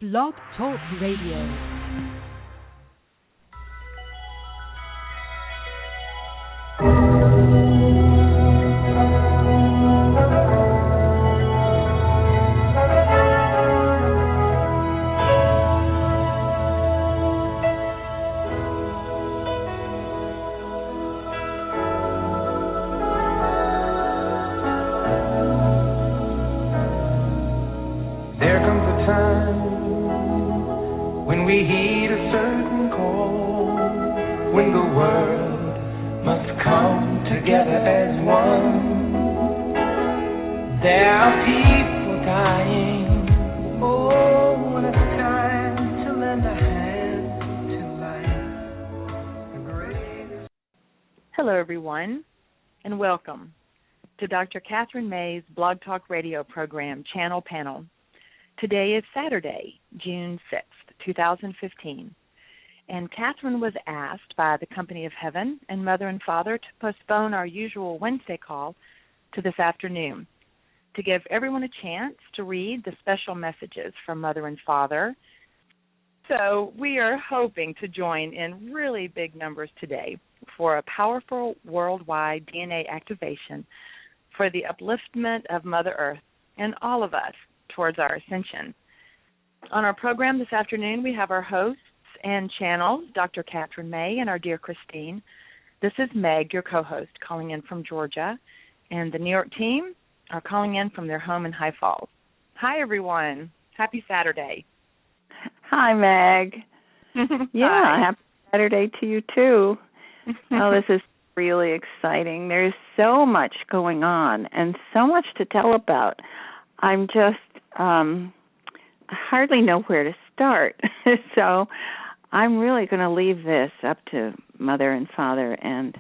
Blog Talk Radio. Hello, everyone, and welcome to Dr. Kathryn E's Blog Talk Radio program, Channel Panel. Today is Saturday, June 6th, 2015, and Kathryn was asked by the Company of Heaven and Mother and Father to postpone our usual Wednesday call to this afternoon to give everyone a chance to read the special messages from Mother and Father. So we are hoping to join in really big numbers today for a powerful worldwide DNA activation for the upliftment of Mother Earth and all of us towards our ascension. On our program this afternoon, we have our hosts and channels, Dr. Kathryn E and our dear Christine. This is Meg, your co-host, calling in from Georgia, and the New York team are calling in from their home in High Falls. Hi, everyone. Happy Saturday. Hi, Meg. Yeah, Hi. happy Saturday to you, too. Oh, this is really exciting. There's so much going on and so much to tell about. I'm just hardly know where to start. So I'm really going to leave this up to Mother and Father and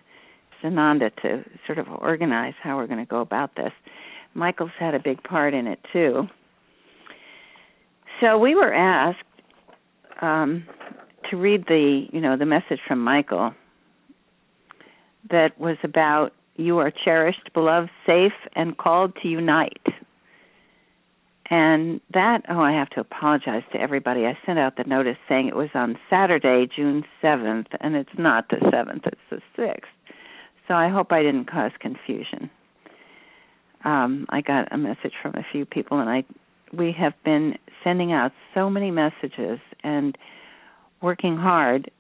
Sananda to sort of organize how we're going to go about this. Michael's had a big part in it, too. So we were asked to read the message from Michael that was about you are cherished, beloved, safe, and called to unite. And that, I have to apologize to everybody. I sent out the notice saying it was on Saturday, June 7th, and it's not the 7th, it's the 6th. So I hope I didn't cause confusion. I got a message from a few people, and we have been sending out so many messages and working hard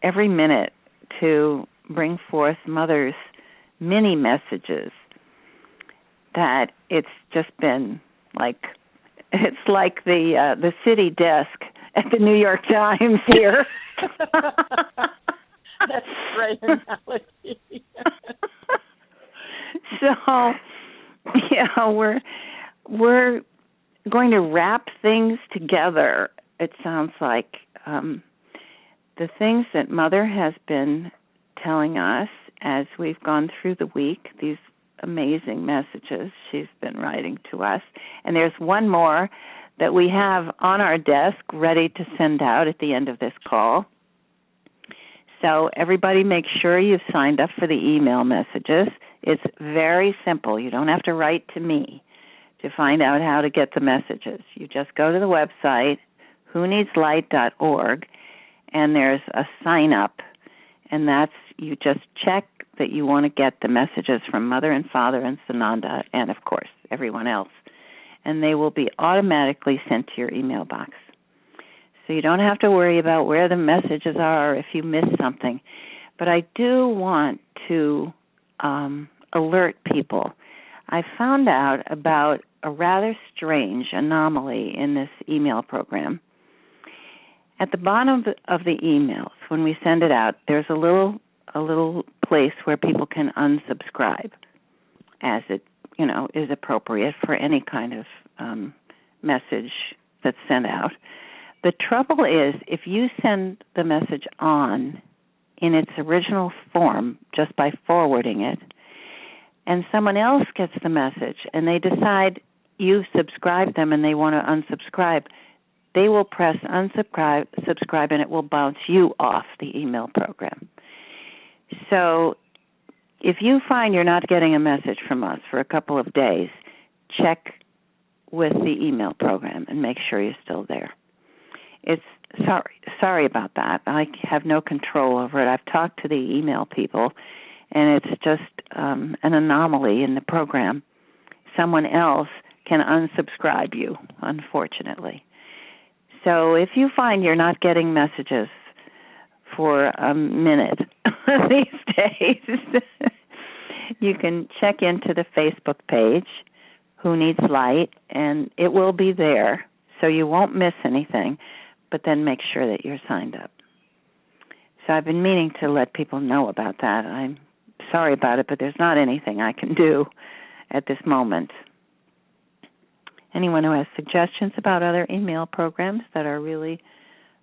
every minute to bring forth Mother's many messages that it's just been like, it's like the city desk at the New York Times here. That's a great analogy. So, we're going to wrap things together. It sounds like the things that Mother has been telling us as we've gone through the week, these amazing messages she's been writing to us. And there's one more that we have on our desk ready to send out at the end of this call. So everybody make sure you've signed up for the email messages. It's very simple. You don't have to write to me to find out how to get the messages. You just go to the website, whoneedslight.org, and there's a sign up, and that's, you just check that you want to get the messages from Mother and Father and Sananda and, of course, everyone else, and they will be automatically sent to your email box. So you don't have to worry about where the messages are if you miss something. But I do want to alert people. I found out about a rather strange anomaly in this email program. At the bottom of the emails, when we send it out, there's a little place where people can unsubscribe, as it is appropriate for any kind of message that's sent out. The trouble is, if you send the message on in its original form just by forwarding it, and someone else gets the message and they decide you've subscribed them and they want to unsubscribe, they will press subscribe, and it will bounce you off the email program. So if you find you're not getting a message from us for a couple of days, check with the email program and make sure you're still there. It's sorry about that. I have no control over it. I've talked to the email people, and it's just an anomaly in the program. Someone else can unsubscribe you, unfortunately. So if you find you're not getting messages for a minute these days, you can check into the Facebook page, Who Needs Light, and it will be there, so you won't miss anything, but then make sure that you're signed up. So I've been meaning to let people know about that. I'm sorry about it, but there's not anything I can do at this moment. Anyone who has suggestions about other email programs that are really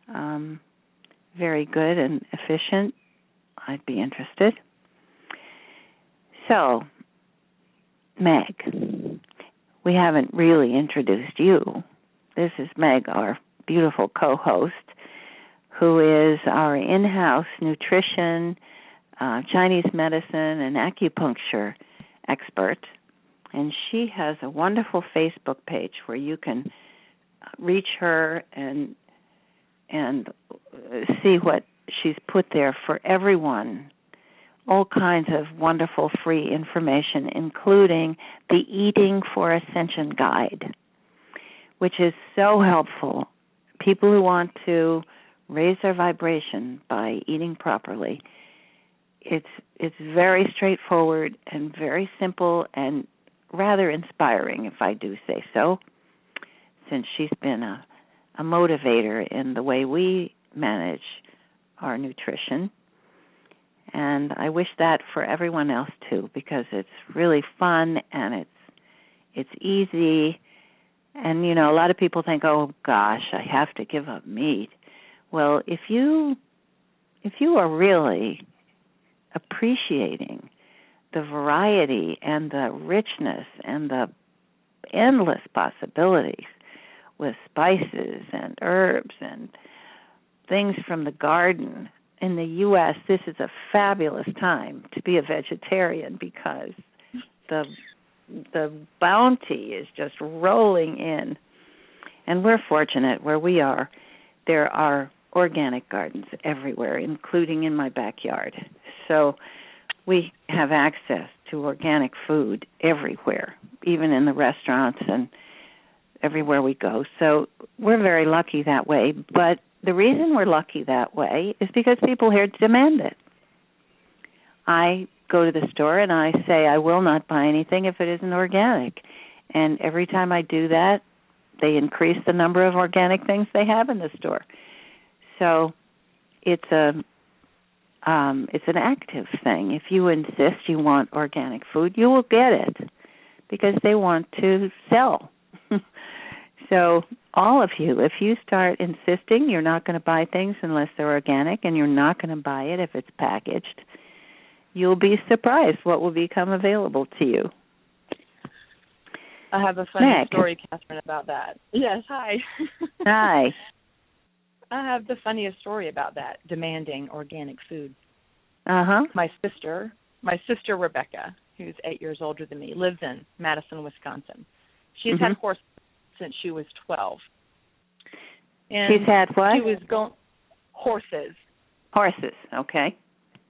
very good and efficient, I'd be interested. So, Meg, we haven't really introduced you. This is Meg, our beautiful co-host, who is our in-house nutrition, Chinese medicine, and acupuncture expert. And she has a wonderful Facebook page where you can reach her and see what she's put there for everyone. All kinds of wonderful free information, including the Eating for Ascension Guide, which is so helpful. People who want to raise their vibration by eating properly. It's very straightforward and very simple and rather inspiring, if I do say so, since she's been a motivator in the way we manage our nutrition. And I wish that for everyone else too, because it's really fun and it's easy. And a lot of people think, "Oh gosh, I have to give up meat." Well, if you are really appreciating the variety and the richness and the endless possibilities with spices and herbs and things from the garden. In the U.S., this is a fabulous time to be a vegetarian because the bounty is just rolling in. And we're fortunate where we are. There are organic gardens everywhere, including in my backyard. So we have access to organic food everywhere, even in the restaurants and everywhere we go. So we're very lucky that way. But the reason we're lucky that way is because people here demand it. I go to the store and I say I will not buy anything if it isn't organic. And every time I do that, they increase the number of organic things they have in the store. So it's an active thing. If you insist you want organic food, you will get it because they want to sell. So all of you, if you start insisting you're not going to buy things unless they're organic and you're not going to buy it if it's packaged, you'll be surprised what will become available to you. I have a funny story, Kathryn, about that. Yes, hi. Hi. I have the funniest story about that, demanding organic food. Uh-huh. My sister Rebecca, who's 8 years older than me, lives in Madison, Wisconsin. She's had horses since she was 12. And she's had what? She was going horses. Horses, okay.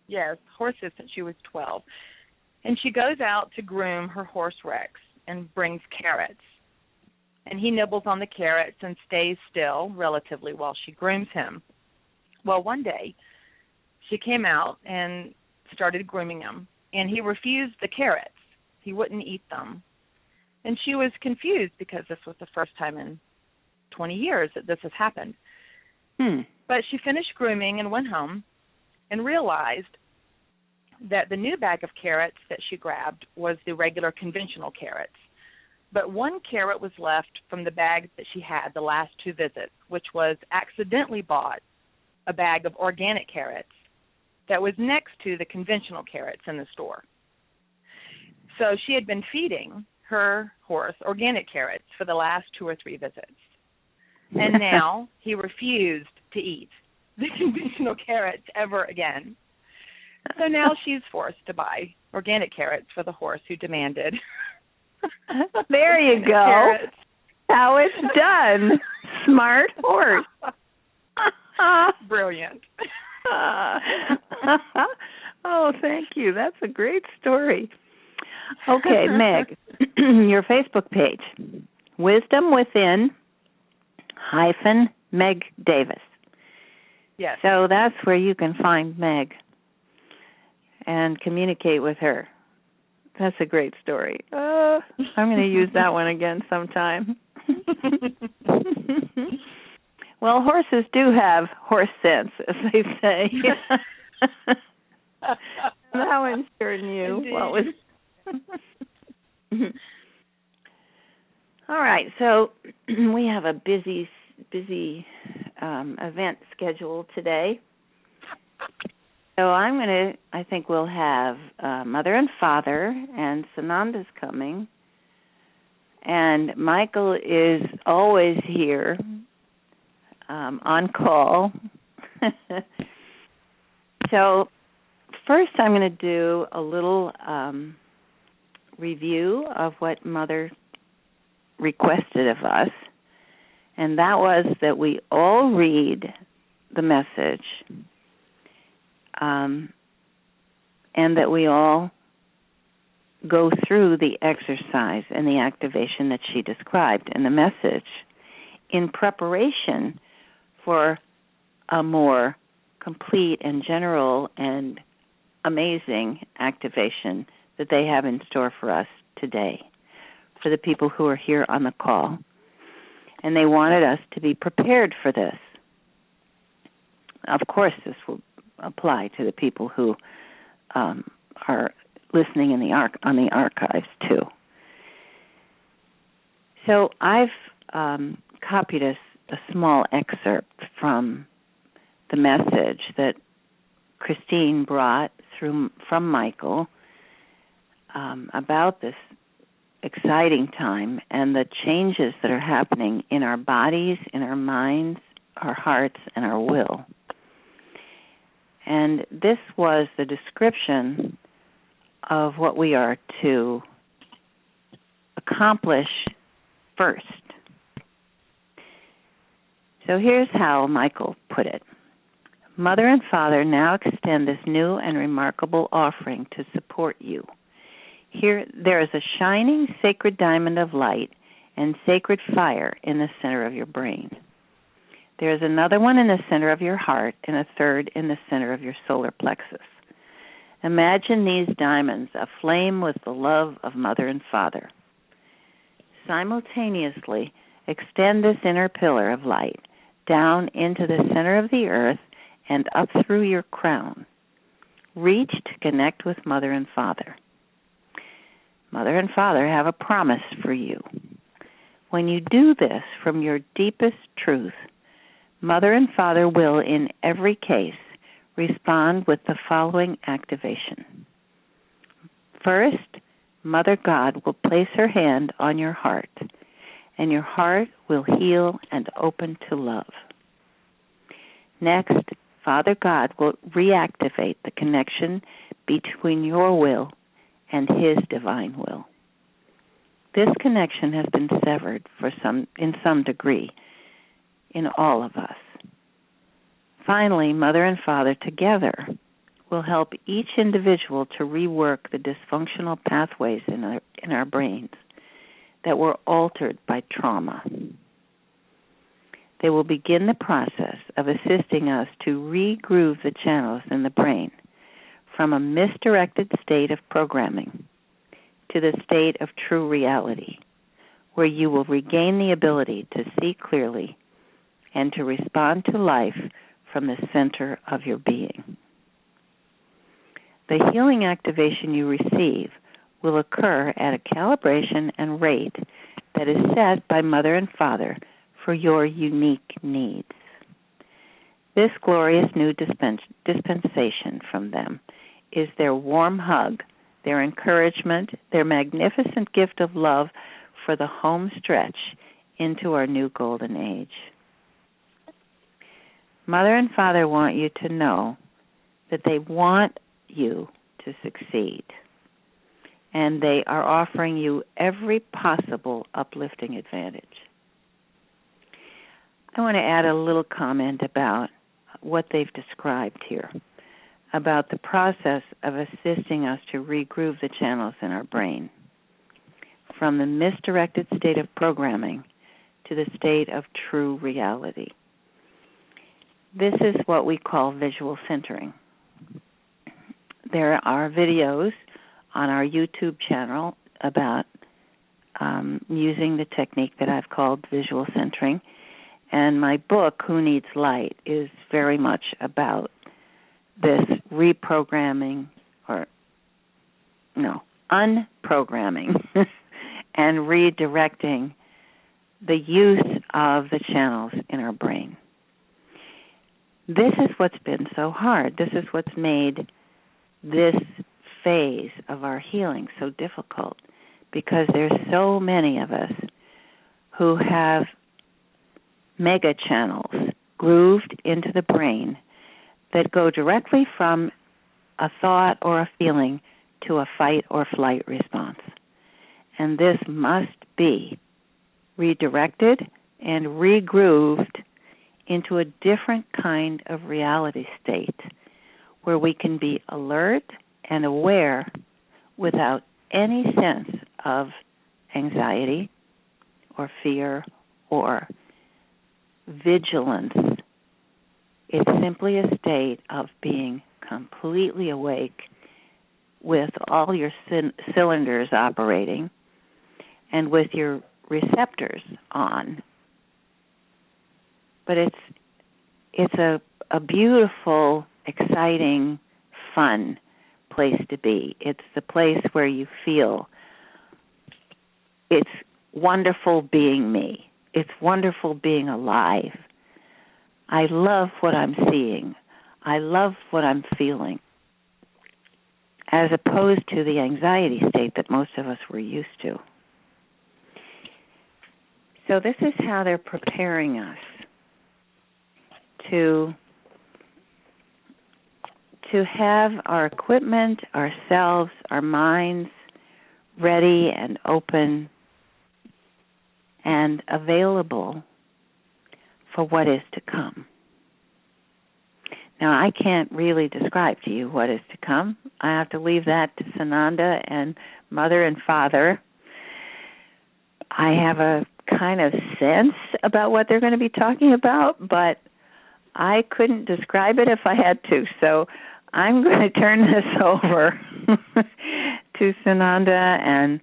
Yes, horses since she was 12. And she goes out to groom her horse Rex and brings carrots. And he nibbles on the carrots and stays still relatively while she grooms him. Well, one day she came out and started grooming him, and he refused the carrots. He wouldn't eat them. And she was confused because this was the first time in 20 years that this has happened. But she finished grooming and went home and realized that the new bag of carrots that she grabbed was the regular conventional carrots. But one carrot was left from the bag that she had the last two visits, which was accidentally bought a bag of organic carrots that was next to the conventional carrots in the store. So she had been feeding her horse organic carrots for the last 2 or 3 visits. And now he refused to eat the conventional carrots ever again. So now she's forced to buy organic carrots for the horse who demanded. There you go. Carrots. How it's done. Smart horse. Brilliant. Oh, thank you. That's a great story. Okay, Meg, your Facebook page, Wisdom Within Meg Davis. Yes. So that's where you can find Meg and communicate with her. That's a great story. I'm going to use that one again sometime. Well, horses do have horse sense, as they say. That one sure knew what was. All right, so we have a busy event scheduled today. So I think we'll have Mother and Father, and Sananda's coming. And Michael is always here on call. So first I'm going to do a little review of what Mother requested of us. And that was that we all read the message and that we all go through the exercise and the activation that she described in the message in preparation for a more complete and general and amazing activation that they have in store for us today, for the people who are here on the call. And they wanted us to be prepared for this. Of course, this will apply to the people who are listening on the archives too. So I've copied a small excerpt from the message that Christine brought from Michael about this exciting time and the changes that are happening in our bodies, in our minds, our hearts, and our will. And this was the description of what we are to accomplish first. So here's how Michael put it. Mother and Father now extend this new and remarkable offering to support you. Here, there is a shining sacred diamond of light and sacred fire in the center of your brain. There is another one in the center of your heart and a third in the center of your solar plexus. Imagine these diamonds aflame with the love of Mother and Father. Simultaneously, extend this inner pillar of light down into the center of the earth and up through your crown. Reach to connect with Mother and Father. Mother and Father have a promise for you. When you do this from your deepest truth, Mother and Father will, in every case, respond with the following activation. First, Mother God will place her hand on your heart, and your heart will heal and open to love. Next, Father God will reactivate the connection between your will and His divine will. This connection has been severed in some degree in all of us. Finally, Mother and Father together will help each individual to rework the dysfunctional pathways in our brains that were altered by trauma. They will begin the process of assisting us to regroove the channels in the brain from a misdirected state of programming to the state of true reality, where you will regain the ability to see clearly and to respond to life from the center of your being. The healing activation you receive will occur at a calibration and rate that is set by Mother and Father for your unique needs. This glorious new dispensation from them is their warm hug, their encouragement, their magnificent gift of love for the home stretch into our new golden age. Mother and Father want you to know that they want you to succeed, and they are offering you every possible uplifting advantage. I want to add a little comment about what they've described here about the process of assisting us to regroove the channels in our brain from the misdirected state of programming to the state of true reality. This is what we call visual centering. There are videos on our YouTube channel about using the technique that I've called visual centering. And my book, Who Needs Light, is very much about this unprogramming and redirecting the use of the channels in our brain. This is what's been so hard. This is what's made this phase of our healing so difficult, because there's so many of us who have mega channels grooved into the brain that go directly from a thought or a feeling to a fight or flight response. And this must be redirected and regrooved into a different kind of reality state where we can be alert and aware without any sense of anxiety or fear or vigilance. It's simply a state of being completely awake with all your cylinders operating and with your receptors on. But it's a beautiful, exciting, fun place to be. It's the place where you feel it's wonderful being me. It's wonderful being alive. I love what I'm seeing. I love what I'm feeling, as opposed to the anxiety state that most of us were used to. So this is how they're preparing us to have our equipment, ourselves, our minds ready and open and available for what is to come. Now, I can't really describe to you what is to come. I have to leave that to Sananda and Mother and Father. I have a kind of sense about what they're going to be talking about, but I couldn't describe it if I had to. So I'm going to turn this over to Sananda and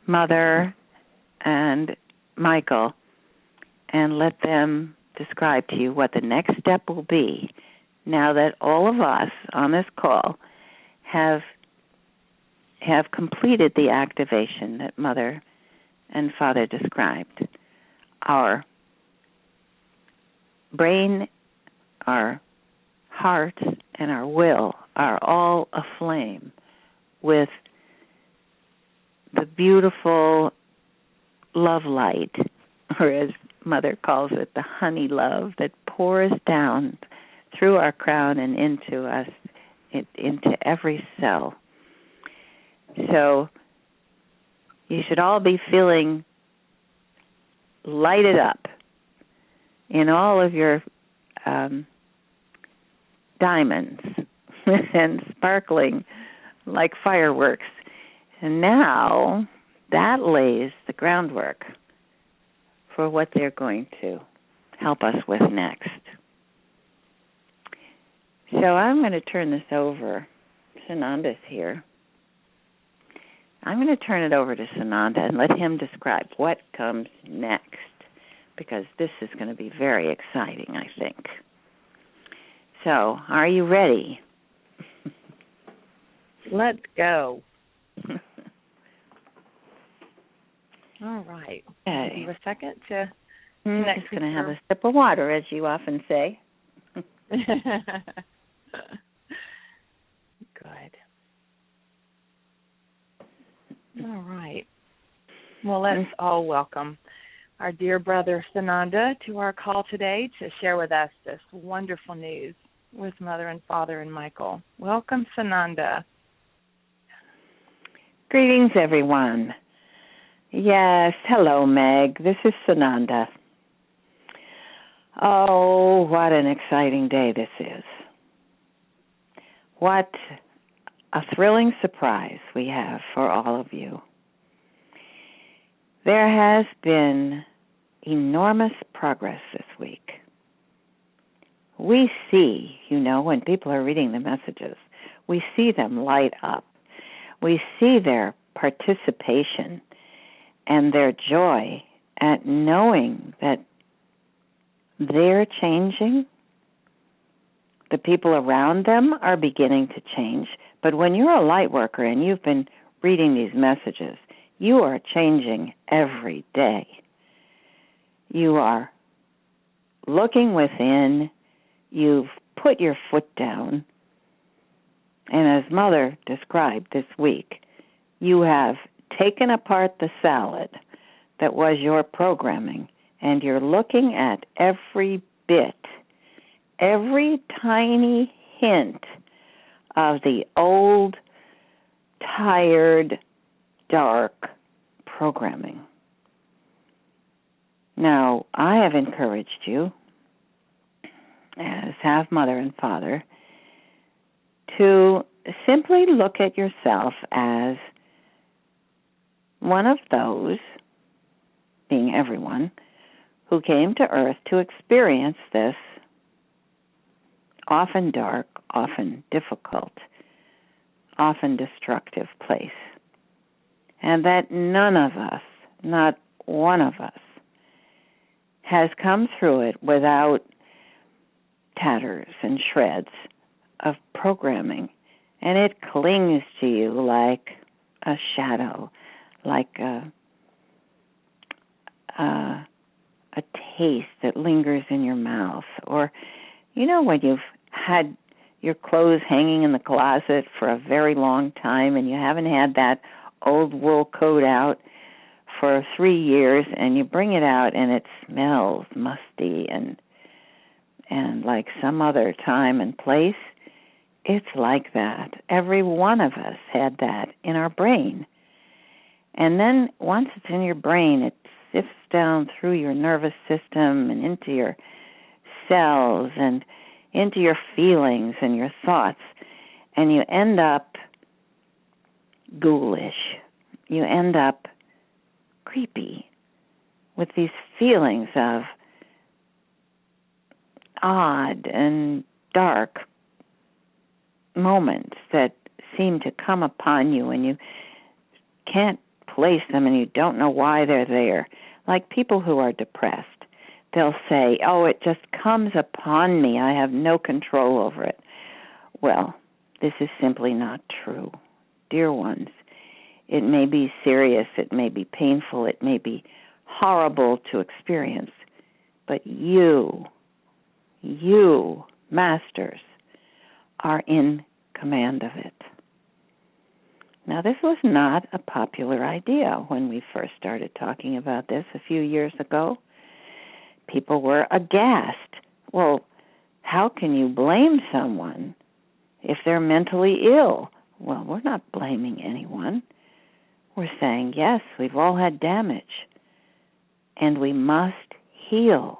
Mother and Michael and let them describe to you what the next step will be now that all of us on this call have completed the activation that Mother and Father described. Our brain, our hearts, and our will are all aflame with the beautiful love light, or as Mother calls it, the honey love that pours down through our crown and into us, into every cell. So you should all be feeling lighted up in all of your diamonds and sparkling like fireworks. And now that lays the groundwork for what they're going to help us with next. So I'm going to turn this over. Sananda's here. I'm going to turn it over to Sananda and let him describe what comes next, because this is going to be very exciting, I think. So, are you ready? Let's go. All right. Okay. Give a second to I'm just going to have a sip of water, as you often say. Good. All right. Well, let's all welcome our dear brother Sananda to our call today to share with us this wonderful news with Mother and Father and Michael. Welcome, Sananda. Greetings, everyone. Yes, hello, Meg. This is Sananda. Oh, what an exciting day this is. What a thrilling surprise we have for all of you. There has been enormous progress this week. We see, when people are reading the messages, we see them light up. We see their participation and their joy at knowing that they're changing. The people around them are beginning to change. But when you're a light worker and you've been reading these messages, you are changing every day. You are looking within. You've put your foot down. And as Mother described this week, you have taken apart the salad that was your programming, and you're looking at every bit, every tiny hint of the old, tired, dark programming. Now, I have encouraged you, as have Mother and Father, to simply look at yourself as one of those, being everyone, who came to Earth to experience this often dark, often difficult, often destructive place. And that none of us, not one of us, has come through it without tatters and shreds of programming. And it clings to you like a shadow, like a taste that lingers in your mouth. Or, when you've had your clothes hanging in the closet for a very long time and you haven't had that old wool coat out for 3 years, and you bring it out and it smells musty and like some other time and place. It's like that. Every one of us had that in our brain. And then once it's in your brain, it sifts down through your nervous system and into your cells and into your feelings and your thoughts. And you end up ghoulish. You end up creepy with these feelings of odd and dark moments that seem to come upon you, and you can't place them and you don't know why they're there. Like people who are depressed, they'll say, oh, it just comes upon me. I have no control over it. Well, this is simply not true. Dear ones, it may be serious, it may be painful, it may be horrible to experience, but you, masters, are in command of it. Now, this was not a popular idea when we first started talking about this a few years ago. People were aghast. Well, how can you blame someone if they're mentally ill? Well, we're not blaming anyone. We're saying, yes, we've all had damage, and we must heal.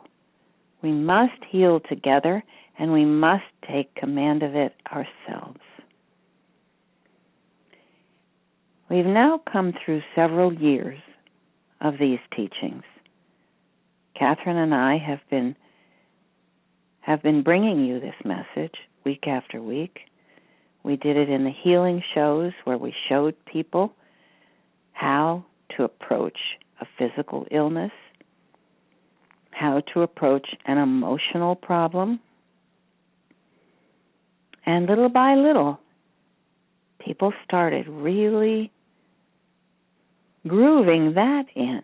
We must heal together, and we must take command of it ourselves. We've now come through several years of these teachings. Kathryn and I have been bringing you this message week after week. We did it in the healing shows where we showed people how to approach a physical illness, how to approach an emotional problem. And little by little, people started really grooving that in.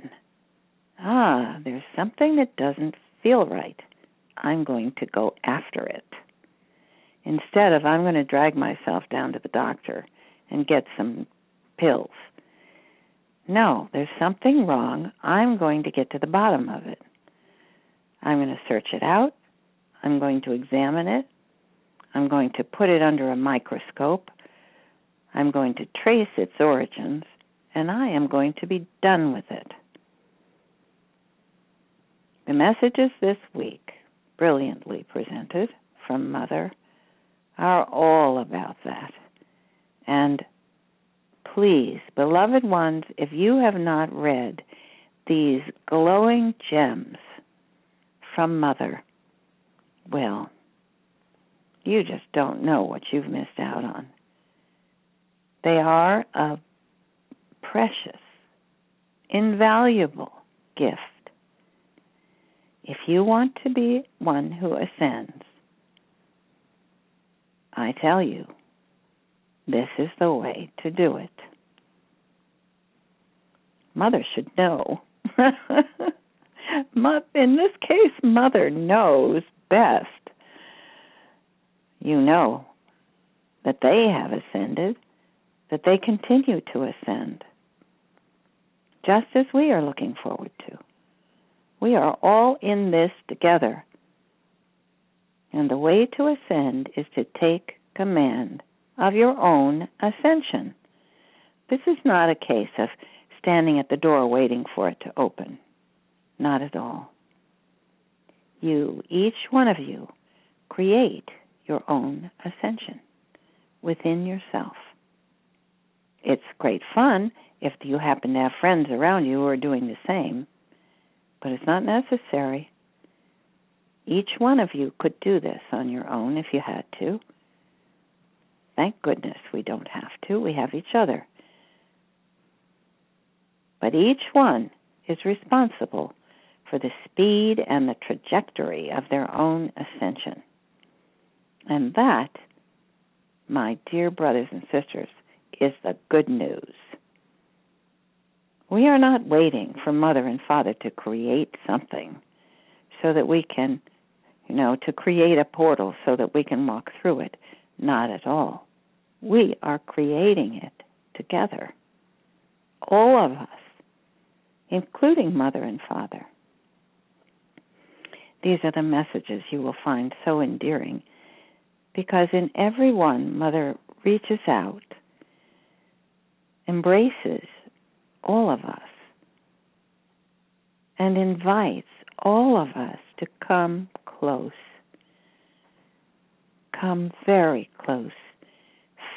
There's something that doesn't feel right. I'm going to go after it. Instead of, I'm going to drag myself down to the doctor and get some pills. No, there's something wrong. I'm going to get to the bottom of it. I'm going to search it out. I'm going to examine it. I'm going to put it under a microscope. I'm going to trace its origins, and I am going to be done with it. The messages this week brilliantly presented from Mother, are all about that. And please, beloved ones, if you have not read these glowing gems from Mother, well, you just don't know what you've missed out on. They are a precious, invaluable gift. If you want to be one who ascends, I tell you, this is the way to do it. Mother should know. In this case, Mother knows best. You know that they have ascended, that they continue to ascend, just as we are looking forward to. We are all in this together. And the way to ascend is to take command of your own ascension. This is not a case of standing at the door waiting for it to open. Not at all. You, each one of you, create your own ascension within yourself. It's great fun if you happen to have friends around you who are doing the same, but it's not necessary. Each one of you could do this on your own if you had to. Thank goodness we don't have to. We have each other. But each one is responsible for the speed and the trajectory of their own ascension. And that, my dear brothers and sisters, is the good news. We are not waiting for Mother and Father to create something so that we can, to create a portal so that we can walk through it. Not at all. We are creating it together. All of us, including Mother and Father. These are the messages you will find so endearing, because in every one, Mother reaches out, embraces all of us, and invites all of us to come close. Come very close.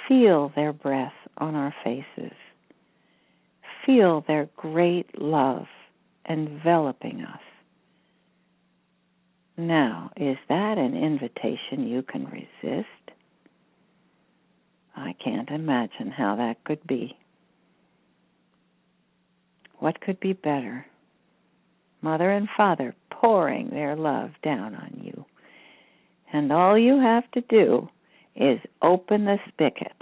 Feel their breath on our faces. Feel their great love enveloping us. Now, is that an invitation you can resist? I can't imagine how that could be. What could be better? Mother and Father pouring their love down on you. And all you have to do is open the spigot.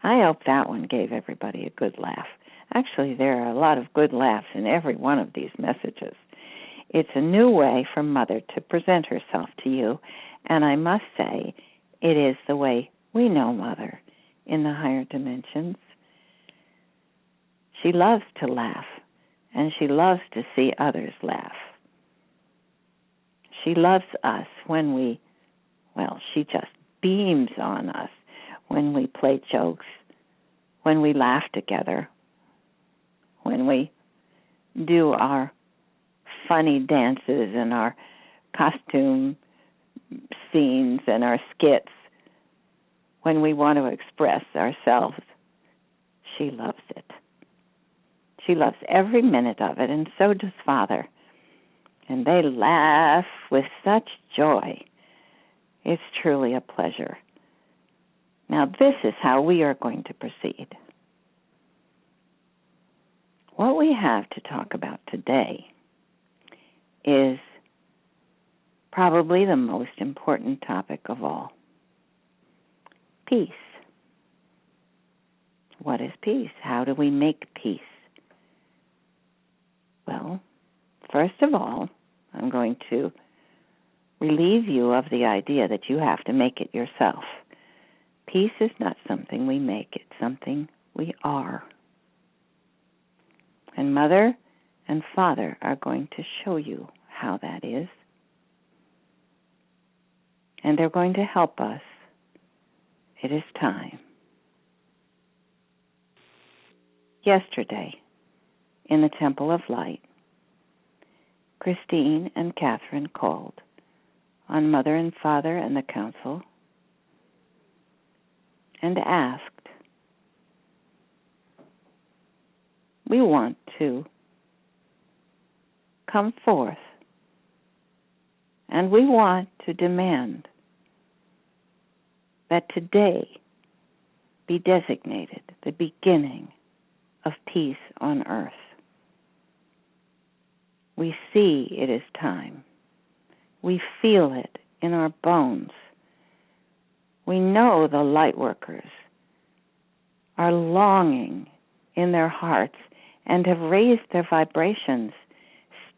I hope that one gave everybody a good laugh. Actually, there are a lot of good laughs in every one of these messages. It's a new way for Mother to present herself to you, and I must say, it is the way we know Mother in the higher dimensions. She loves to laugh, and she loves to see others laugh. She loves us when she just beams on us when we play jokes, when we laugh together, when we do our funny dances and our costume scenes and our skits, when we want to express ourselves. She loves it. She loves every minute of it, and so does Father. And they laugh with such joy. It's truly a pleasure. Now, this is how we are going to proceed. What we have to talk about today is probably the most important topic of all. Peace. What is peace? How do we make peace? Well, first of all, I'm going to relieve you of the idea that you have to make it yourself. Peace is not something we make, it's something we are. And Mother and Father are going to show you how that is. And they're going to help us. It is time. Yesterday, in the Temple of Light, Christine and Kathryn called on Mother and Father and the Council and asked, we want to come forth and we want to demand that today be designated the beginning of peace on earth. We see it is time. We feel it in our bones. We know the light workers are longing in their hearts and have raised their vibrations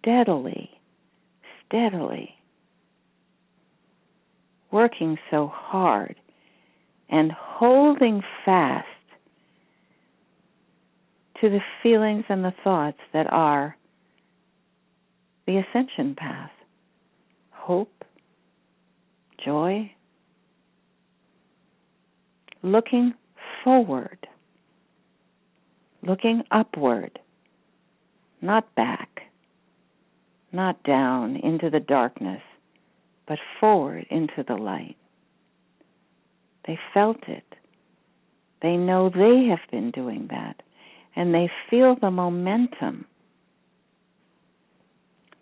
steadily, working so hard and holding fast to the feelings and the thoughts that are the ascension path. Hope, joy, looking forward, looking upward, not back, not down into the darkness, but forward into the light. They felt it. They know they have been doing that, and they feel the momentum.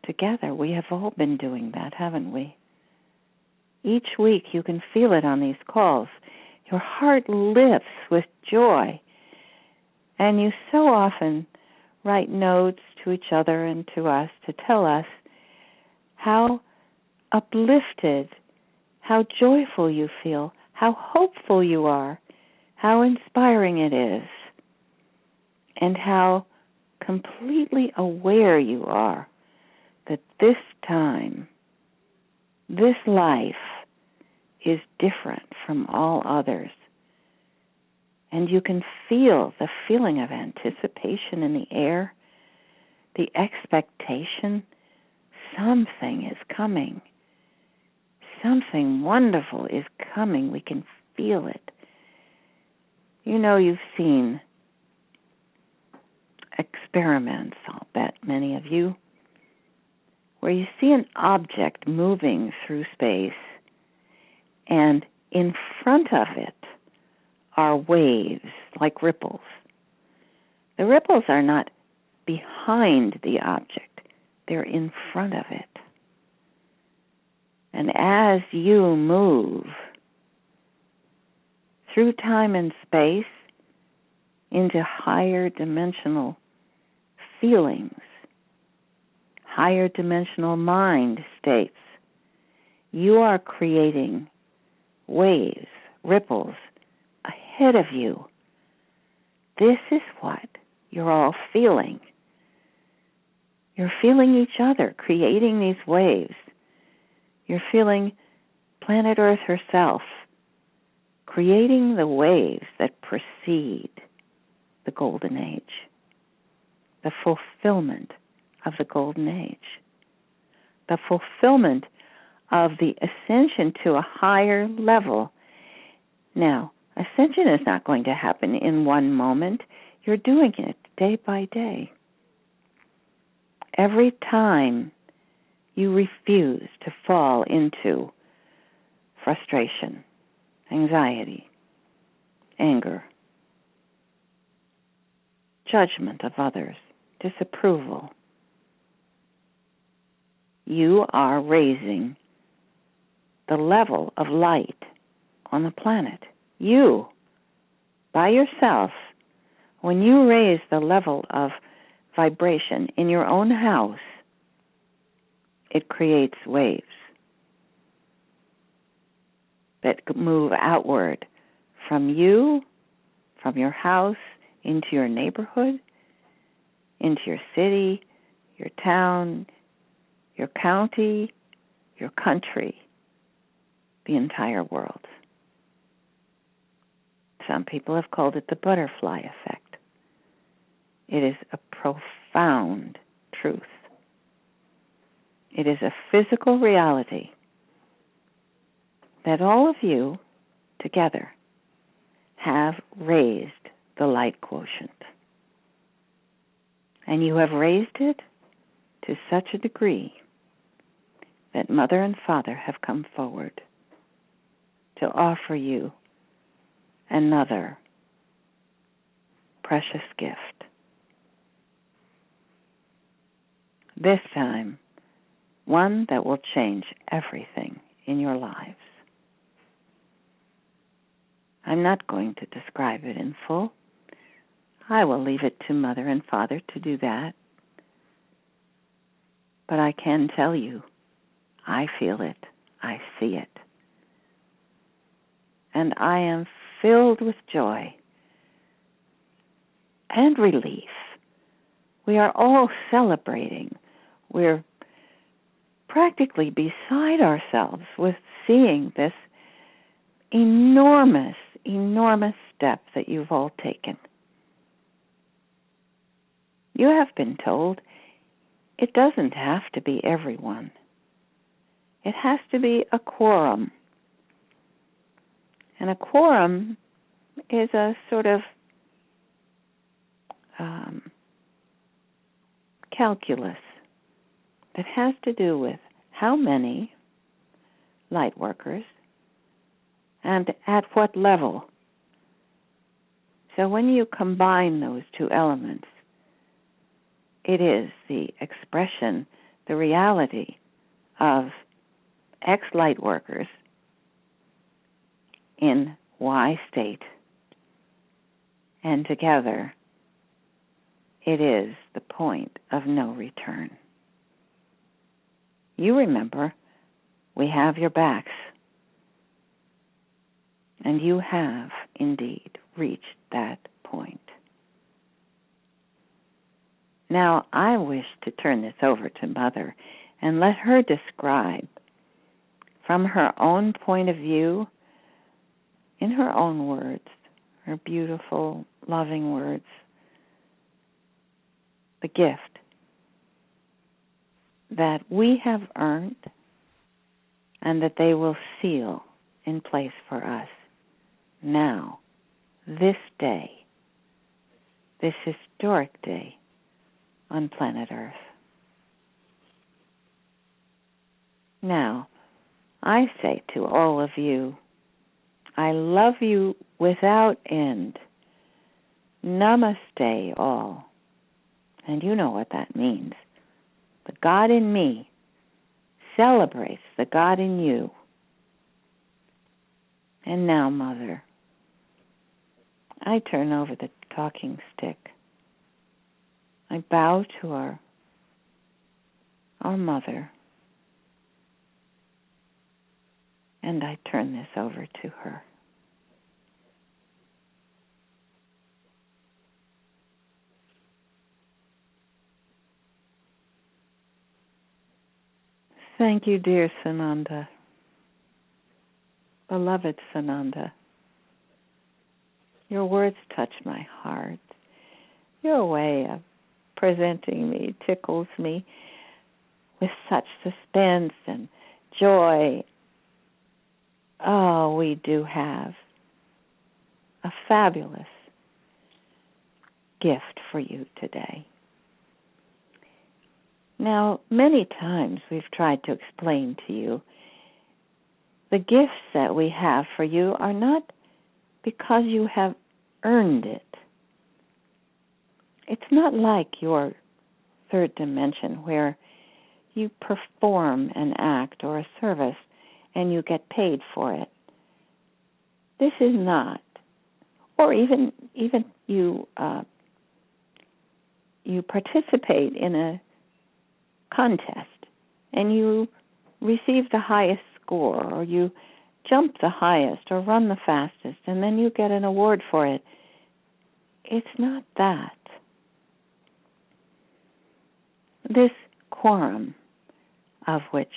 Together, we have all been doing that, haven't we? Each week, you can feel it on these calls. Your heart lifts with joy, and you so often write notes to each other and to us to tell us how uplifted, how joyful you feel, how hopeful you are, how inspiring it is, and how completely aware you are that this time, this life is different from all others. And you can feel the feeling of anticipation in the air, the expectation. Something is coming. Something wonderful is coming. We can feel it. You know, you've seen experiments, I'll bet many of you, where you see an object moving through space, and in front of it are waves like ripples. The ripples are not behind the object, they're in front of it. And as you move through time and space into higher dimensional feelings, higher dimensional mind states, you are creating waves, ripples ahead of you. This is what you're all feeling. You're feeling each other creating these waves. You're feeling planet Earth herself creating the waves that precede the Golden Age, the fulfillment of the Golden Age, the fulfillment of the ascension to a higher level. Now, ascension is not going to happen in one moment. You're doing it day by day. Every time you refuse to fall into frustration, anxiety, anger, judgment of others, disapproval, you are raising the level of light on the planet. You, by yourself, when you raise the level of vibration in your own house, it creates waves that move outward from you, from your house, into your neighborhood, into your city, your town, your county, your country, the entire world. Some people have called it the butterfly effect. It is a profound truth. It is a physical reality that all of you together have raised the light quotient. And you have raised it to such a degree that Mother and Father have come forward to offer you another precious gift. This time, one that will change everything in your lives. I'm not going to describe it in full. I will leave it to Mother and Father to do that. But I can tell you, I feel it, I see it. And I am filled with joy and relief. We are all celebrating. We're practically beside ourselves with seeing this enormous, enormous step that you've all taken. You have been told it doesn't have to be everyone. It has to be a quorum. And a quorum is a sort of calculus that has to do with how many light workers and at what level. So when you combine those two elements, it is the expression, the reality of X light workers in Y state. And together, it is the point of no return. You remember, we have your backs. And you have indeed reached that point. Now, I wish to turn this over to Mother and let her describe from her own point of view, in her own words, her beautiful, loving words, the gift that we have earned and that they will seal in place for us now, this day, this historic day on planet Earth. Now, I say to all of you, I love you without end. Namaste, all. And you know what that means. The God in me celebrates the God in you. And now, Mother, I turn over the talking stick. I bow to our Mother, and I turn this over to her. Thank you, dear Sananda, beloved Sananda. Your words touch my heart. Your way of presenting me tickles me with such suspense and joy. Oh, we do have a fabulous gift for you today. Now, many times we've tried to explain to you the gifts that we have for you are not because you have earned it. It's not like your third dimension where you perform an act or a service and you get paid for it. This is not. Or even you participate in a contest and you receive the highest score, or you jump the highest or run the fastest, and then you get an award for it. It's not that. This quorum of which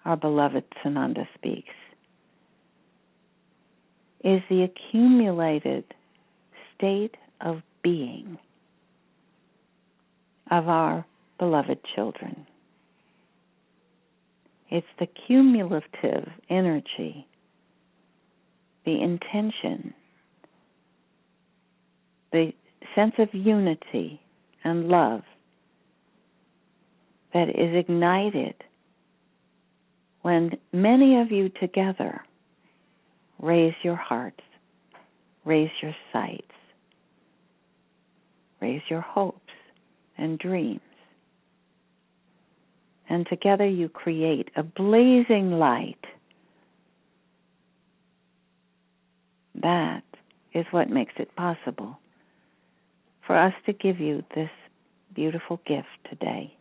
our beloved Sananda speaks is the accumulated state of being of our beloved children. It's the cumulative energy, the intention, the sense of unity and love that is ignited when many of you together raise your hearts, raise your sights, raise your hopes and dreams. And together you create a blazing light. That is what makes it possible for us to give you this beautiful gift today.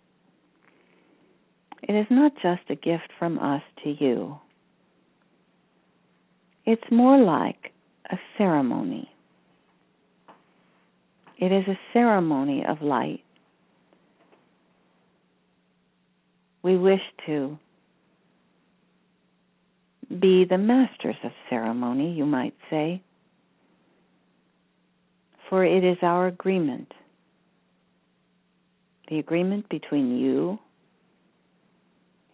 It is not just a gift from us to you. It's more like a ceremony. It is a ceremony of light. We wish to be the masters of ceremony, you might say, for it is our agreement, the agreement between you,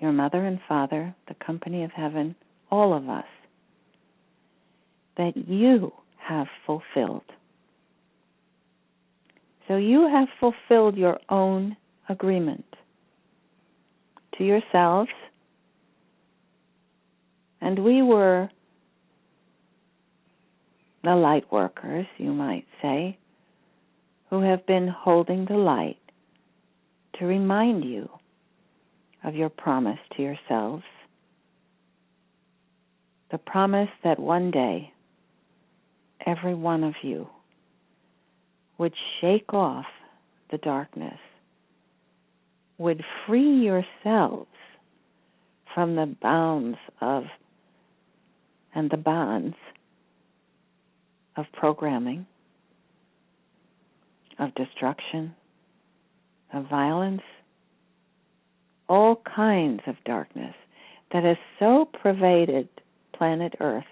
your mother and father, the company of heaven, all of us, that you have fulfilled. So you have fulfilled your own agreement to yourselves, and we were the light workers, you might say, who have been holding the light to remind you of your promise to yourselves, the promise that one day every one of you would shake off the darkness, would free yourselves from the bounds of and the bonds of programming, of destruction, of violence, all kinds of darkness that has so pervaded planet Earth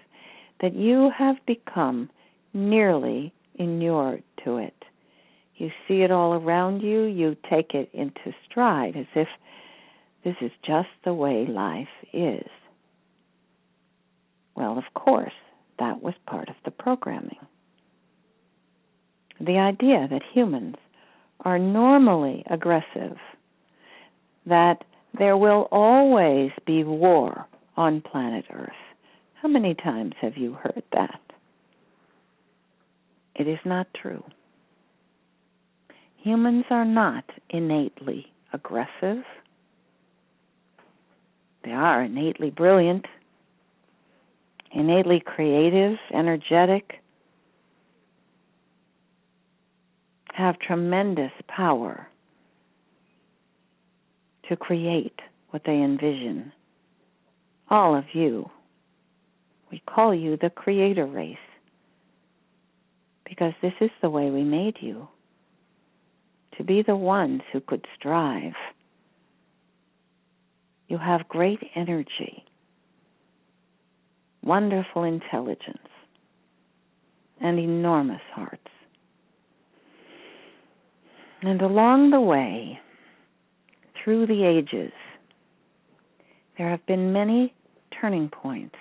that you have become nearly inured to it. You see it all around you, you take it into stride as if this is just the way life is. Well, of course, that was part of the programming. The idea that humans are normally aggressive, that there will always be war on planet Earth. How many times have you heard that? It is not true. Humans are not innately aggressive. They are innately brilliant, innately creative, energetic, have tremendous power to create what they envision. All of you, we call you the creator race, because this is the way we made you, to be the ones who could strive. You have great energy, wonderful intelligence, and enormous hearts. And along the way, through the ages, there have been many turning points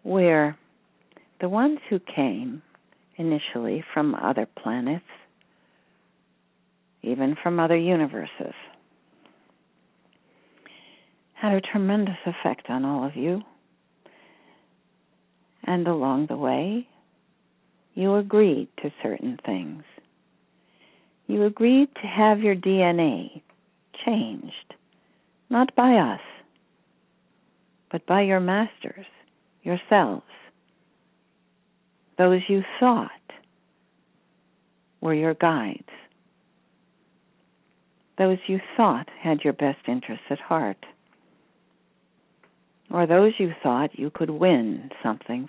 where the ones who came initially from other planets, even from other universes, had a tremendous effect on all of you. And along the way, you agreed to certain things. You agreed to have your DNA changed, not by us, but by your masters, yourselves, those you thought were your guides, those you thought had your best interests at heart, or those you thought you could win something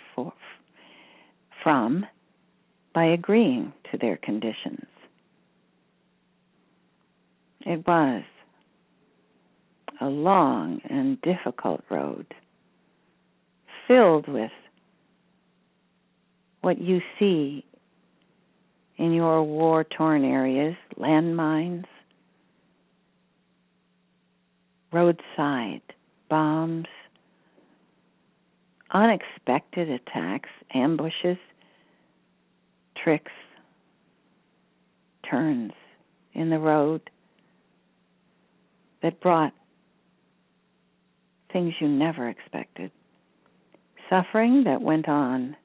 from by agreeing to their conditions. It was a long and difficult road, filled with what you see in your war-torn areas, landmines, roadside bombs, unexpected attacks, ambushes, tricks, turns in the road, that brought things you never expected, suffering that went on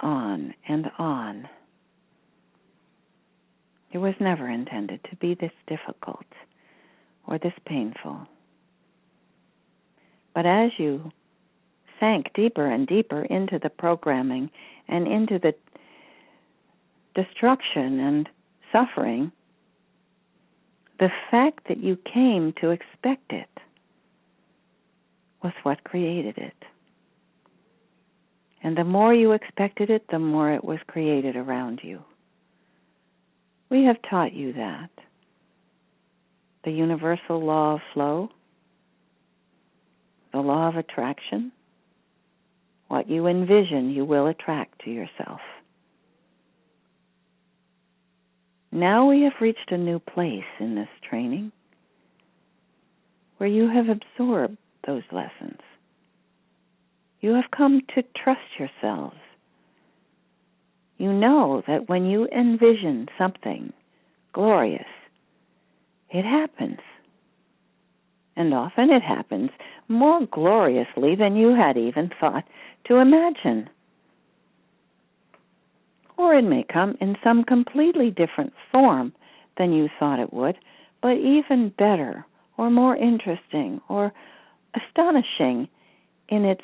and on. It was never intended to be this difficult or this painful. But as you sank deeper and deeper into the programming and into the destruction and suffering, the fact that you came to expect it was what created it. And the more you expected it, the more it was created around you. We have taught you that. The universal law of flow, the law of attraction, what you envision, you will attract to yourself. Now we have reached a new place in this training where you have absorbed those lessons. You have come to trust yourselves. You know that when you envision something glorious, it happens. And often it happens more gloriously than you had even thought to imagine. Or it may come in some completely different form than you thought it would, but even better or more interesting or astonishing in its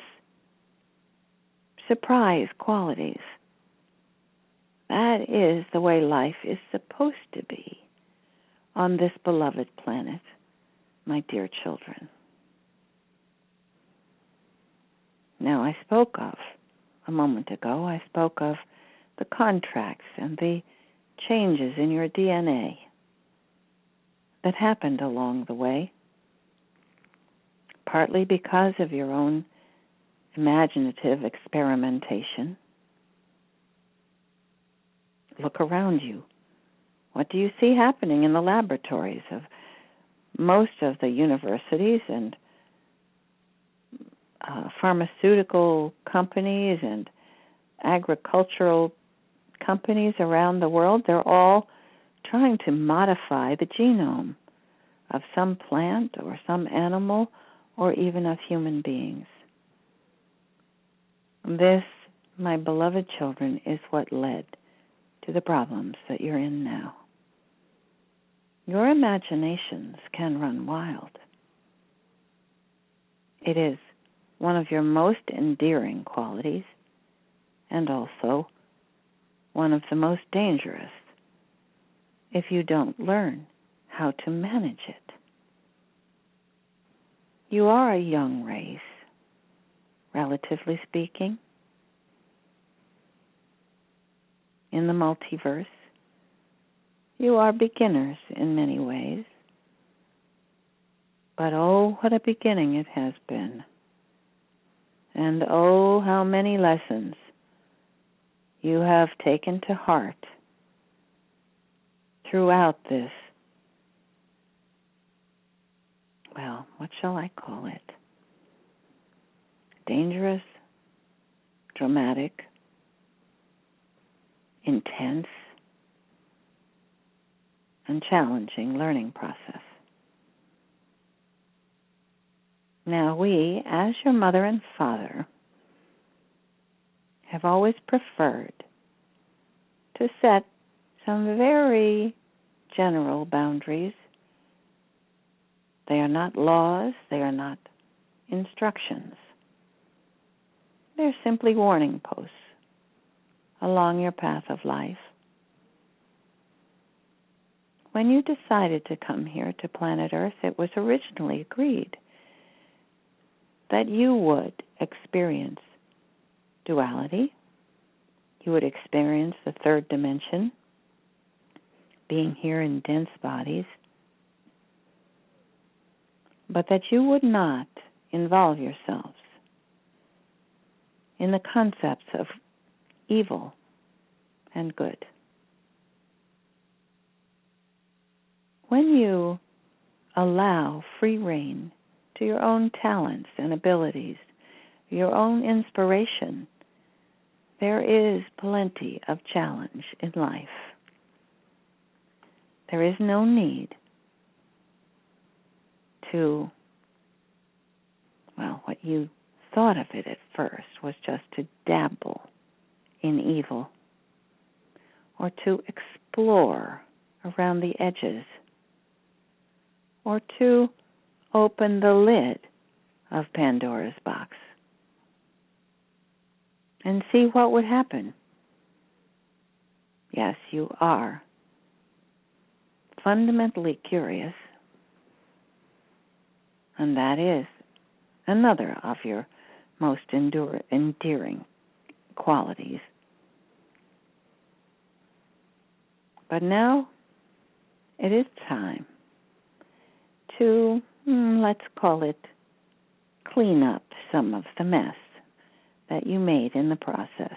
surprise qualities. That is the way life is supposed to be on this beloved planet, my dear children. Now, I spoke of, a moment ago, I spoke of the contracts and the changes in your DNA that happened along the way, partly because of your own imaginative experimentation. Look around you. What do you see happening in the laboratories of most of the universities and pharmaceutical companies and agricultural companies around the world? They're all trying to modify the genome of some plant or some animal or even of human beings. This, my beloved children, is what led to the problems that you're in now. Your imaginations can run wild. It is one of your most endearing qualities and also one of the most dangerous if you don't learn how to manage it. You are a young race, relatively speaking, in the multiverse. You are beginners in many ways, but oh, what a beginning it has been. And oh, how many lessons you have taken to heart throughout this, well, what shall I call it? Dangerous, dramatic, intense, and challenging learning process. Now we, as your mother and father, have always preferred to set some very general boundaries. They are not laws, they are not instructions. They're simply warning posts along your path of life. When you decided to come here to planet Earth, it was originally agreed that you would experience duality, you would experience the third dimension, being here in dense bodies, but that you would not involve yourselves in the concepts of evil and good. When you allow free rein to your own talents and abilities, your own inspiration, there is plenty of challenge in life. There is no need to, what you thought of it at first was just to dabble in evil or to explore around the edges or to open the lid of Pandora's box and see what would happen. Yes, you are fundamentally curious, and that is another of your most endearing qualities. But now it is time to, let's call it, clean up some of the mess that you made in the process.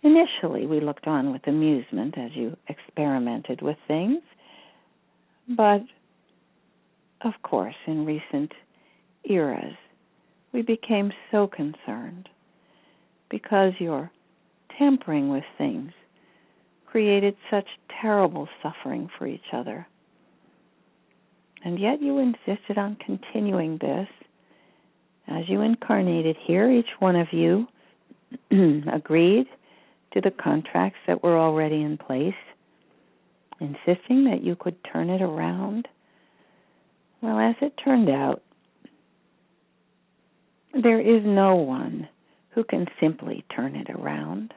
Initially, we looked on with amusement as you experimented with things, but of course, in recent eras, we became so concerned because your tampering with things created such terrible suffering for each other. And yet you insisted on continuing this. As you incarnated here, each one of you agreed to the contracts that were already in place, insisting that you could turn it around. Well, as it turned out, there is no one who can simply turn it around.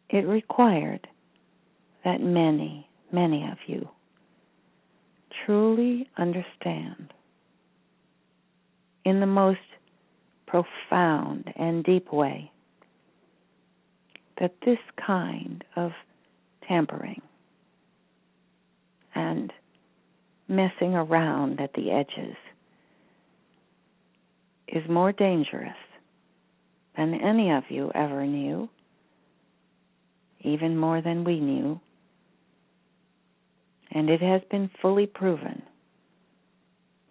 It required that many, many of you truly understand in the most profound and deep way that this kind of tampering and messing around at the edges is more dangerous than any of you ever knew, even more than we knew. And it has been fully proven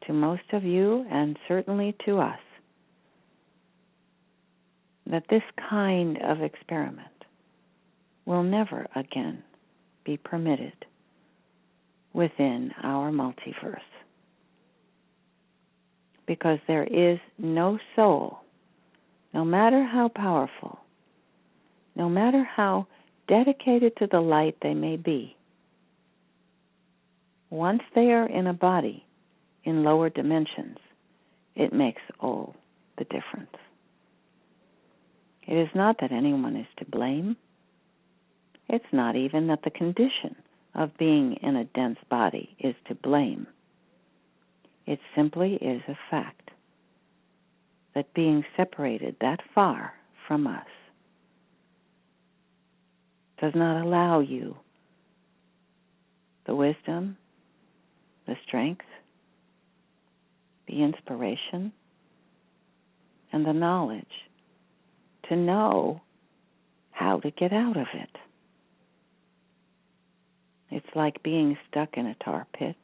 to most of you and certainly to us that this kind of experiment will never again be permitted within our multiverse. Because there is no soul, no matter how powerful, no matter how dedicated to the light they may be, once they are in a body in lower dimensions, it makes all the difference. It is not that anyone is to blame. It's not even that the condition of being in a dense body is to blame. It simply is a fact that being separated that far from us does not allow you the wisdom, the strength, the inspiration, and the knowledge to know how to get out of it. It's like being stuck in a tar pit.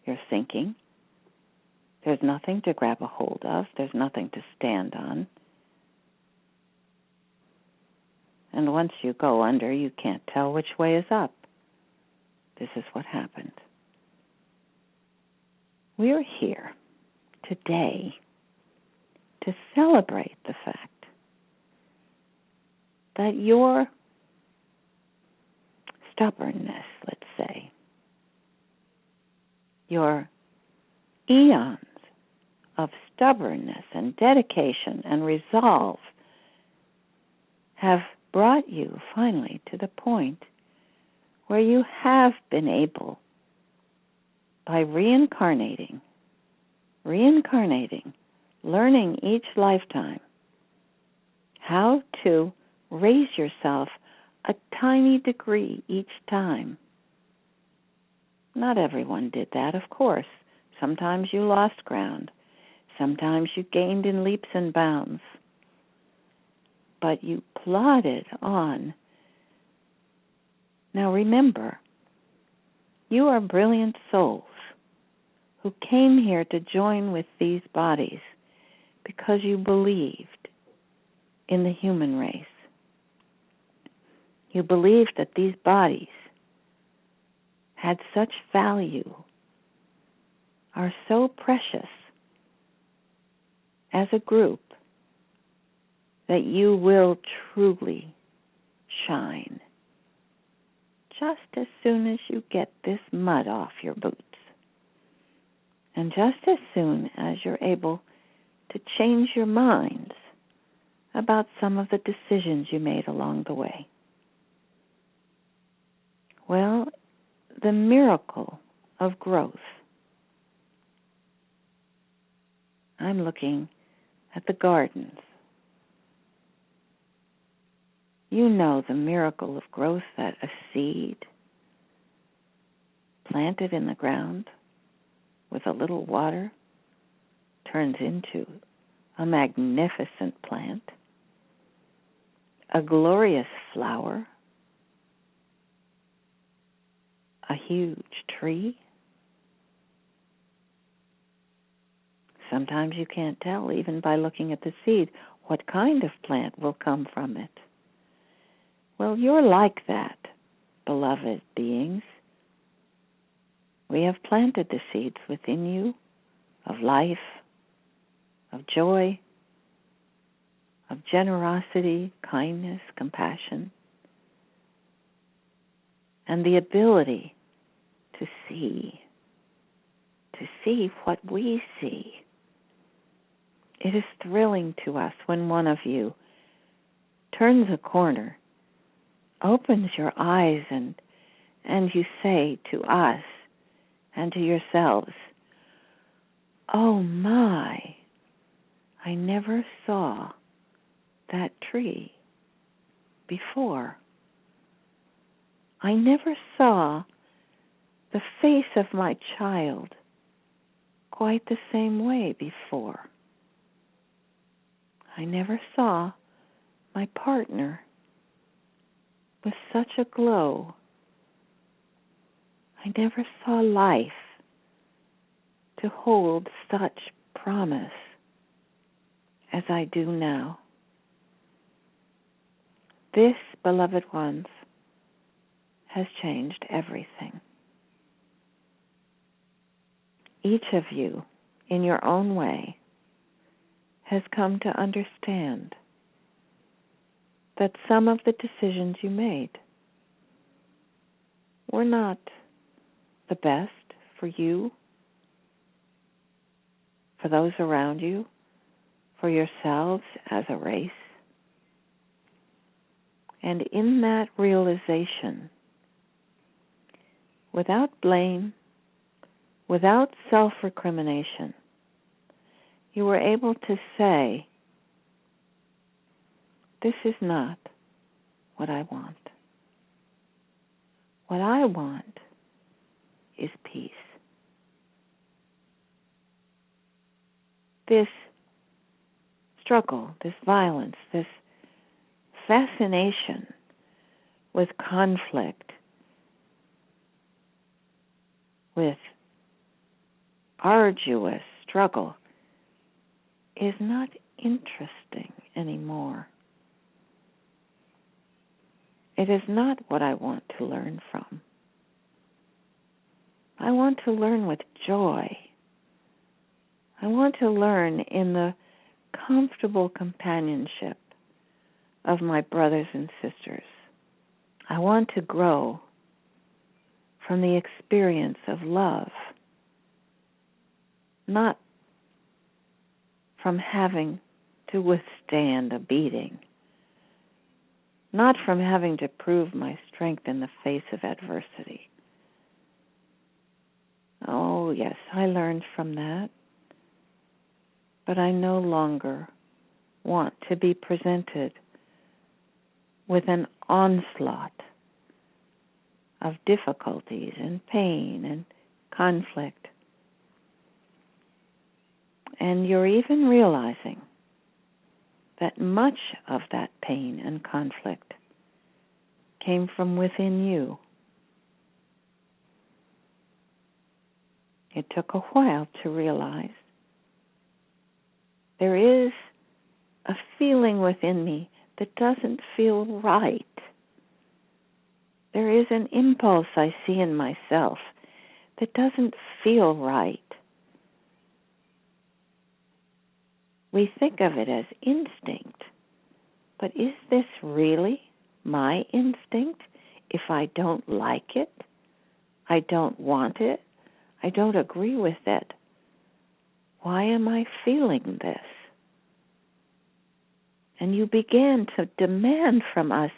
You're sinking. There's nothing to grab a hold of. There's nothing to stand on. And once you go under, you can't tell which way is up. This is what happened. We are here today to celebrate the fact that your stubbornness, let's say, your eons of stubbornness and dedication and resolve have brought you finally to the point where you have been able, by reincarnating, learning each lifetime how to raise yourself a tiny degree each time. Not everyone did that, of course. Sometimes you lost ground. Sometimes you gained in leaps and bounds. But you plodded on. Now remember, you are brilliant souls who came here to join with these bodies because you believed in the human race. You believed that these bodies had such value, are so precious as a group, that you will truly shine just as soon as you get this mud off your boots, and just as soon as you're able to change your minds about some of the decisions you made along the way. Well, the miracle of growth. I'm looking at the gardens. You know the miracle of growth, that a seed planted in the ground with a little water turns into a magnificent plant, a glorious flower, a huge tree. Sometimes you can't tell, even by looking at the seed, what kind of plant will come from it. Well, you're like that, beloved beings. We have planted the seeds within you of life, of joy, of generosity, kindness, compassion, and the ability to see what we see. It is thrilling to us when one of you turns a corner, opens your eyes, and you say to us and to yourselves, "Oh my, I never saw that tree before. I never saw the face of my child quite the same way before. I never saw my partner with such a glow. I never saw life to hold such promise as I do now. This, beloved ones, has changed everything. Each of you, in your own way, has come to understand that some of the decisions you made were not the best for you, for those around you, for yourselves as a race. And in that realization, without blame, without self-recrimination, you were able to say, this is not what I want. What I want is peace. This struggle, this violence, this fascination with conflict, with arduous struggle, is not interesting anymore. It is not what I want to learn from. I want to learn with joy. I want to learn in the comfortable companionship of my brothers and sisters. I want to grow from the experience of love, not from having to withstand a beating, not from having to prove my strength in the face of adversity. Oh, yes, I learned from that, but I no longer want to be presented with an onslaught of difficulties and pain and conflict. And you're even realizing that much of that pain and conflict came from within you. It took a while to realize there is a feeling within me that doesn't feel right. There is an impulse I see in myself that doesn't feel right. We think of it as instinct, but is this really my instinct? If I don't like it, I don't want it, I don't agree with it, why am I feeling this? And you began to demand from us,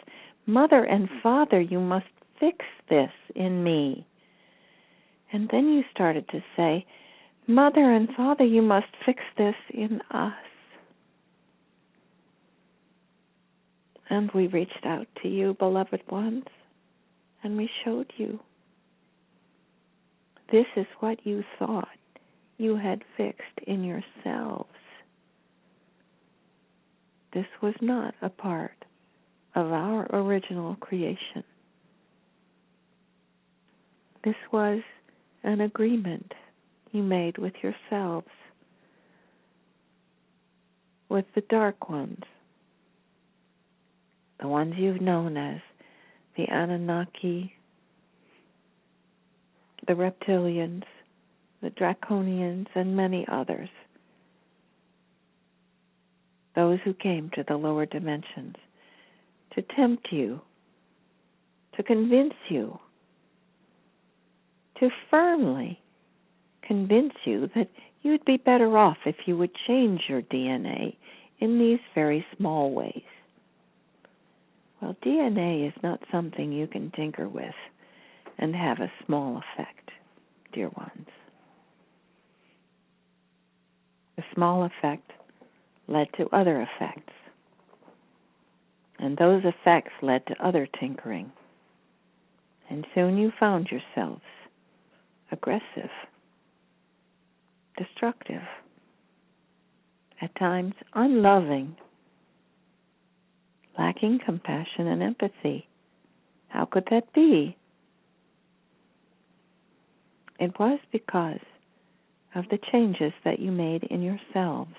Mother and Father, you must fix this in me. And then you started to say, Mother and Father, you must fix this in us. And we reached out to you, beloved ones, and we showed you. This is what you thought you had fixed in yourselves. This was not a part of our original creation. This was an agreement you made with yourselves, with the dark ones, the ones you've known as the Anunnaki, the reptilians, the draconians, and many others. Those who came to the lower dimensions to tempt you, to convince you, to firmly convince you that you'd be better off if you would change your DNA in these very small ways. Well, DNA is not something you can tinker with and have a small effect, dear ones. The small effect led to other effects, and those effects led to other tinkering. And soon you found yourselves aggressive, destructive, at times unloving, lacking compassion and empathy. How could that be? It was because of the changes that you made in yourselves,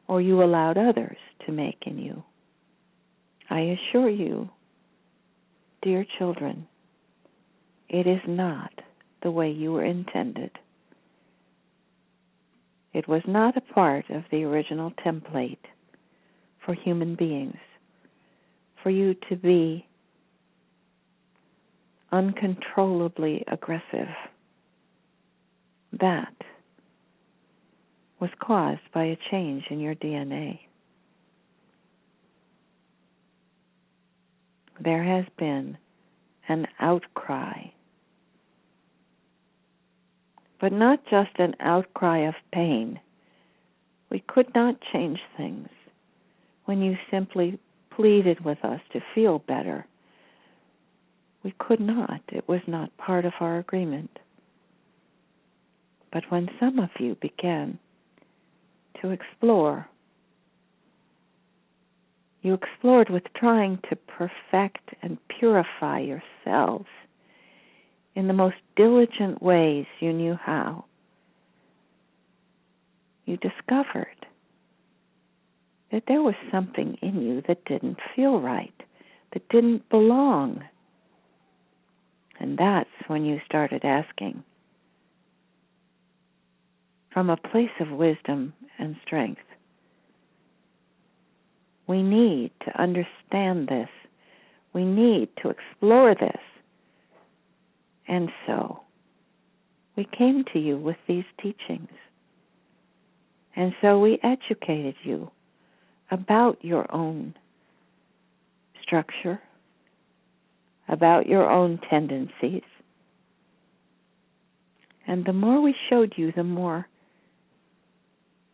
or you allowed others to make in you. I assure you, dear children, it is not the way you were intended. It was not a part of the original template for human beings, for you to be uncontrollably aggressive. That was caused by a change in your DNA. There has been an outcry, but not just an outcry of pain. We could not change things when you simply pleaded with us to feel better. We could not. It was not part of our agreement. But when some of you began to explore, you explored with trying to perfect and purify yourselves in the most diligent ways you knew how. You discovered that there was something in you that didn't feel right, that didn't belong. And that's when you started asking, from a place of wisdom and strength, we need to understand this. We need to explore this. And so, we came to you with these teachings. And so we educated you about your own structure, about your own tendencies. And the more we showed you, the more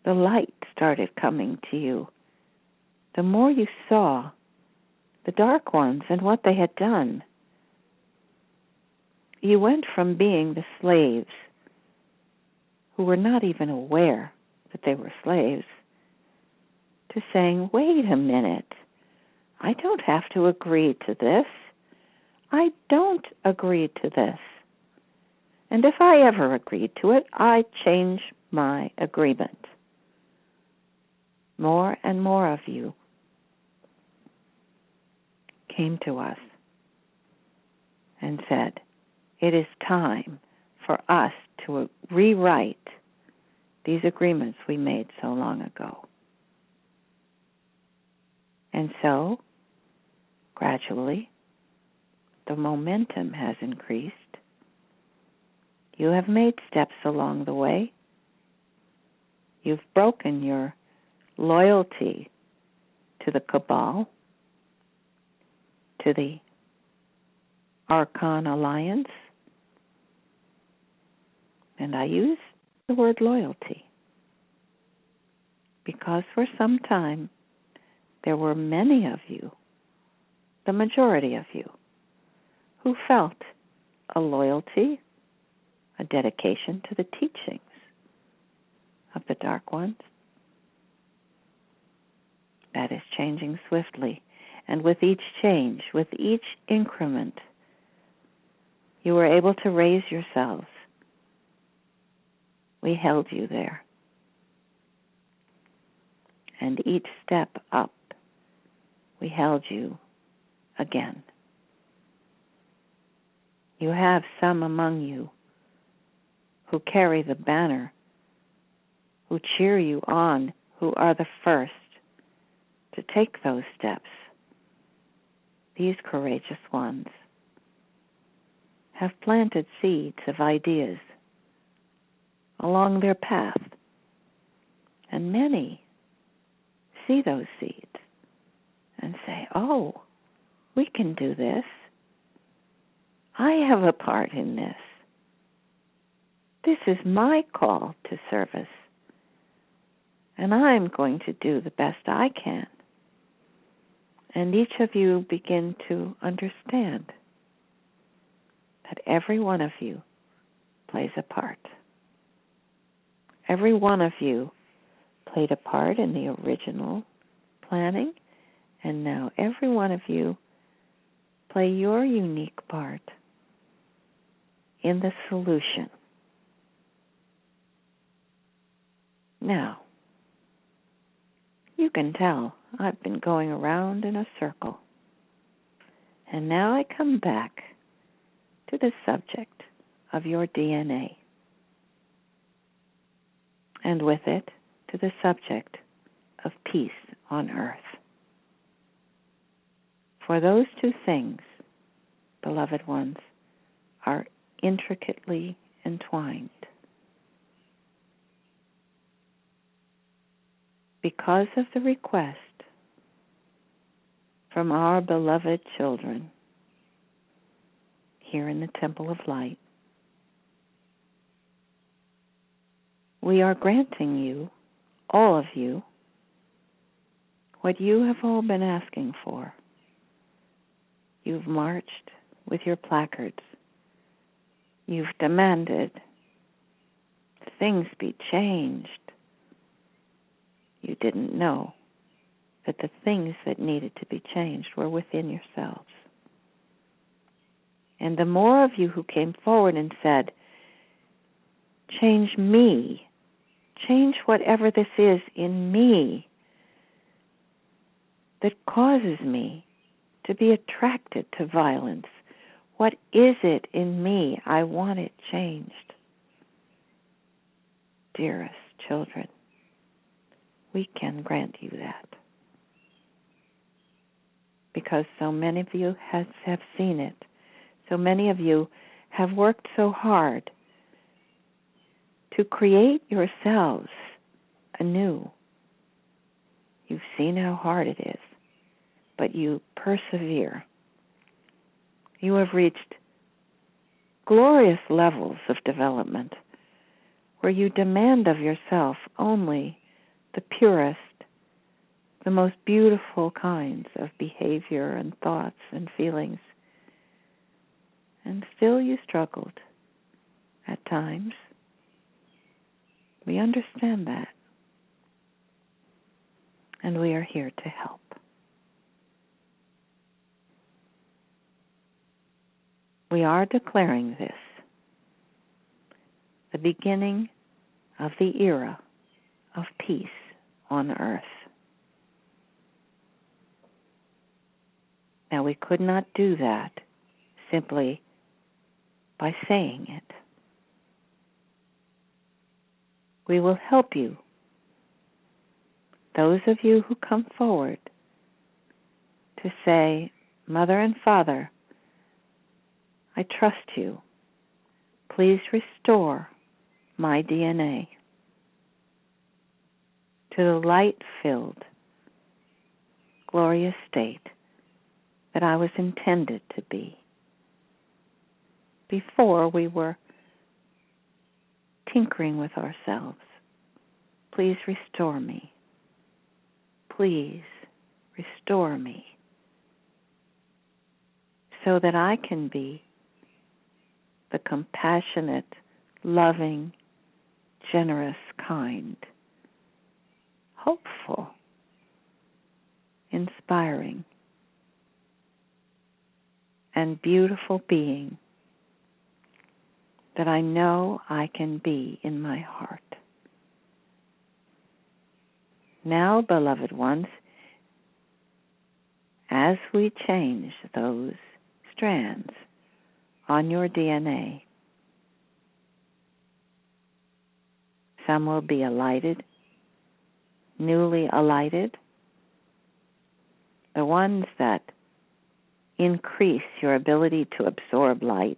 the light started coming to you. The more you saw the dark ones and what they had done. You went from being the slaves who were not even aware that they were slaves to saying, wait a minute, I don't have to agree to this. I don't agree to this. And if I ever agreed to it, I change my agreement. More and more of you came to us. and said, it is time for us to rewrite these agreements we made so long ago. And so, gradually, the momentum has increased. You have made steps along the way. You've broken your loyalty to the cabal, to the Archon Alliance. And I use the word loyalty because for some time there were many of you, the majority of you, who felt a loyalty, a dedication to the teachings of the Dark Ones. That is changing swiftly. And with each change, with each increment, you were able to raise yourselves. We held you there. And each step up, we held you again. You have some among you who carry the banner, who cheer you on, who are the first to take those steps. These courageous ones have planted seeds of ideas along their path, and many see those seeds and say, oh, we can do this. I have a part in this. This is my call to service, and I'm going to do the best I can. And each of you begin to understand that every one of you plays a part. Every one of you played a part in the original planning, and now every one of you play your unique part in the solution. Now, you can tell I've been going around in a circle. And now I come back to the subject of your DNA. And with it, to the subject of peace on earth. For those two things, beloved ones, are intricately entwined. Because of the request from our beloved children here in the Temple of Light, we are granting you, all of you, what you have all been asking for. You've marched with your placards. You've demanded things be changed. You didn't know that the things that needed to be changed were within yourselves. And the more of you who came forward and said, change me, change whatever this is in me that causes me to be attracted to violence. What is it in me? I want it changed. Dearest children, we can grant you that. Because so many of you have seen it. So many of you have worked so hard to create yourselves anew. You've seen how hard it is, but you persevere. You have reached glorious levels of development where you demand of yourself only the purest, the most beautiful kinds of behavior and thoughts and feelings. And still you struggled at times. We understand that. And we are here to help. We are declaring this, the beginning of the era of peace on earth. Now, we could not do that simply by saying it. We will help you. Those of you who come forward to say, Mother and Father, I trust you. Please restore my DNA to the light-filled, glorious state that I was intended to be before we were tinkering with ourselves. Please restore me. Please restore me so that I can be the compassionate, loving, generous, kind, hopeful, inspiring, and beautiful being that I know I can be in my heart. Now, beloved ones, as we change those strands on your DNA, some will be alighted, newly alighted, the ones that increase your ability to absorb light,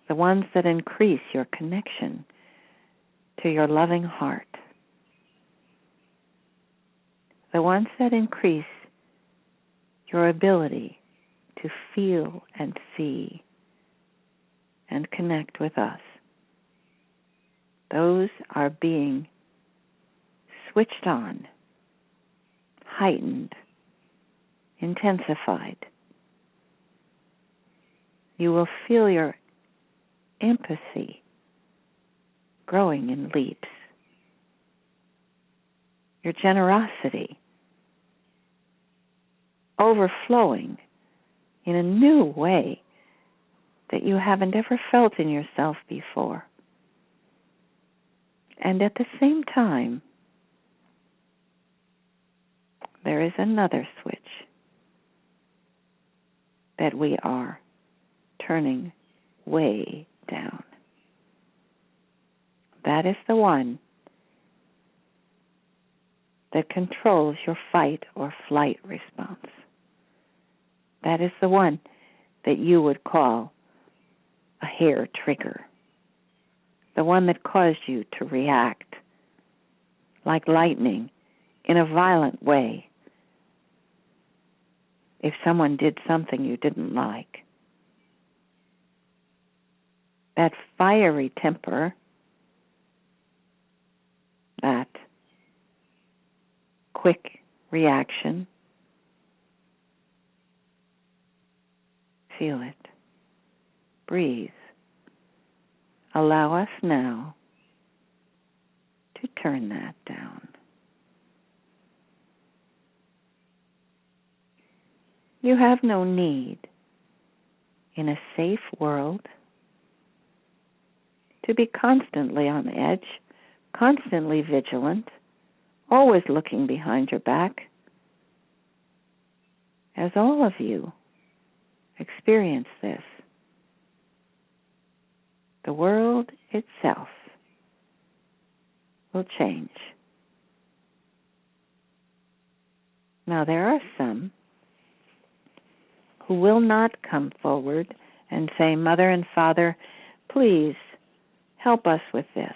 the ones that increase your connection to your loving heart, the ones that increase your ability to feel and see and connect with us. Those are being switched on, heightened, intensified. You will feel your empathy growing in leaps, your generosity overflowing in a new way that you haven't ever felt in yourself before. And at the same time, there is another switch that we are turning way down. That is the one that controls your fight or flight response. That is the one that you would call a hair trigger. The one that caused you to react like lightning in a violent way if someone did something you didn't like. That fiery temper, that quick reaction, feel it. Breathe. Allow us now to turn that down. You have no need in a safe world to be constantly on edge, constantly vigilant, always looking behind your back. As all of you experience this, the world itself will change. Now, there are some who will not come forward and say, Mother and Father, please help us with this.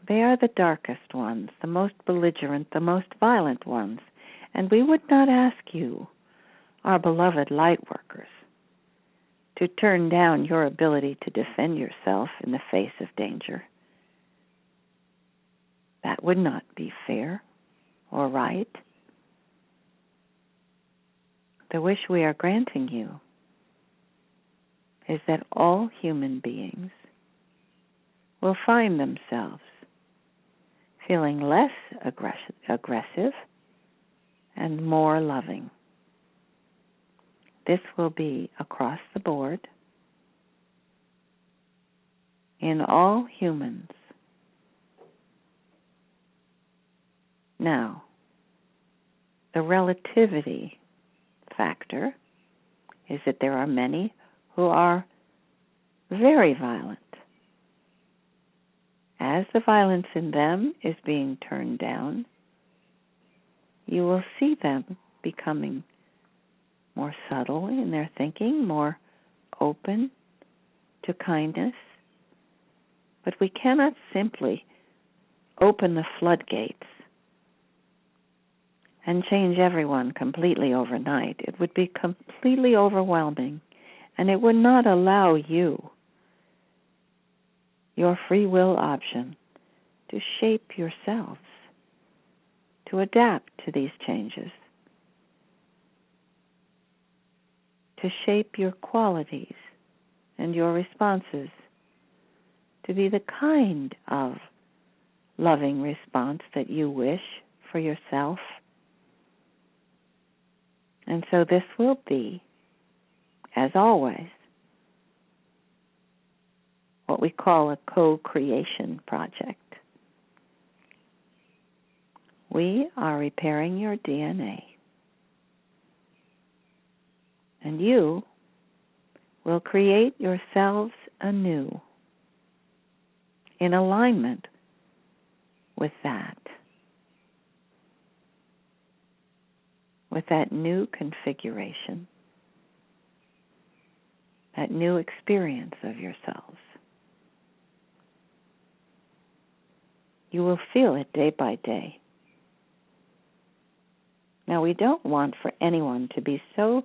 They are the darkest ones, the most belligerent, the most violent ones, and we would not ask you, our beloved light workers, to turn down your ability to defend yourself in the face of danger. That would not be fair or right. The wish we are granting you is that all human beings will find themselves feeling less aggressive and more loving. This will be across the board in all humans. Now, the relativity factor is that there are many who are very violent. As the violence in them is being turned down, you will see them becoming more subtle in their thinking, more open to kindness. But we cannot simply open the floodgates and change everyone completely overnight. It would be completely overwhelming, and it would not allow you, your free will option, to shape yourselves, to adapt to these changes, to shape your qualities and your responses, to be the kind of loving response that you wish for yourself. And so this will be, as always, what we call a co-creation project. We are repairing your DNA, and you will create yourselves anew in alignment with that new configuration, that new experience of yourselves. You will feel it day by day. Now, we don't want for anyone to be so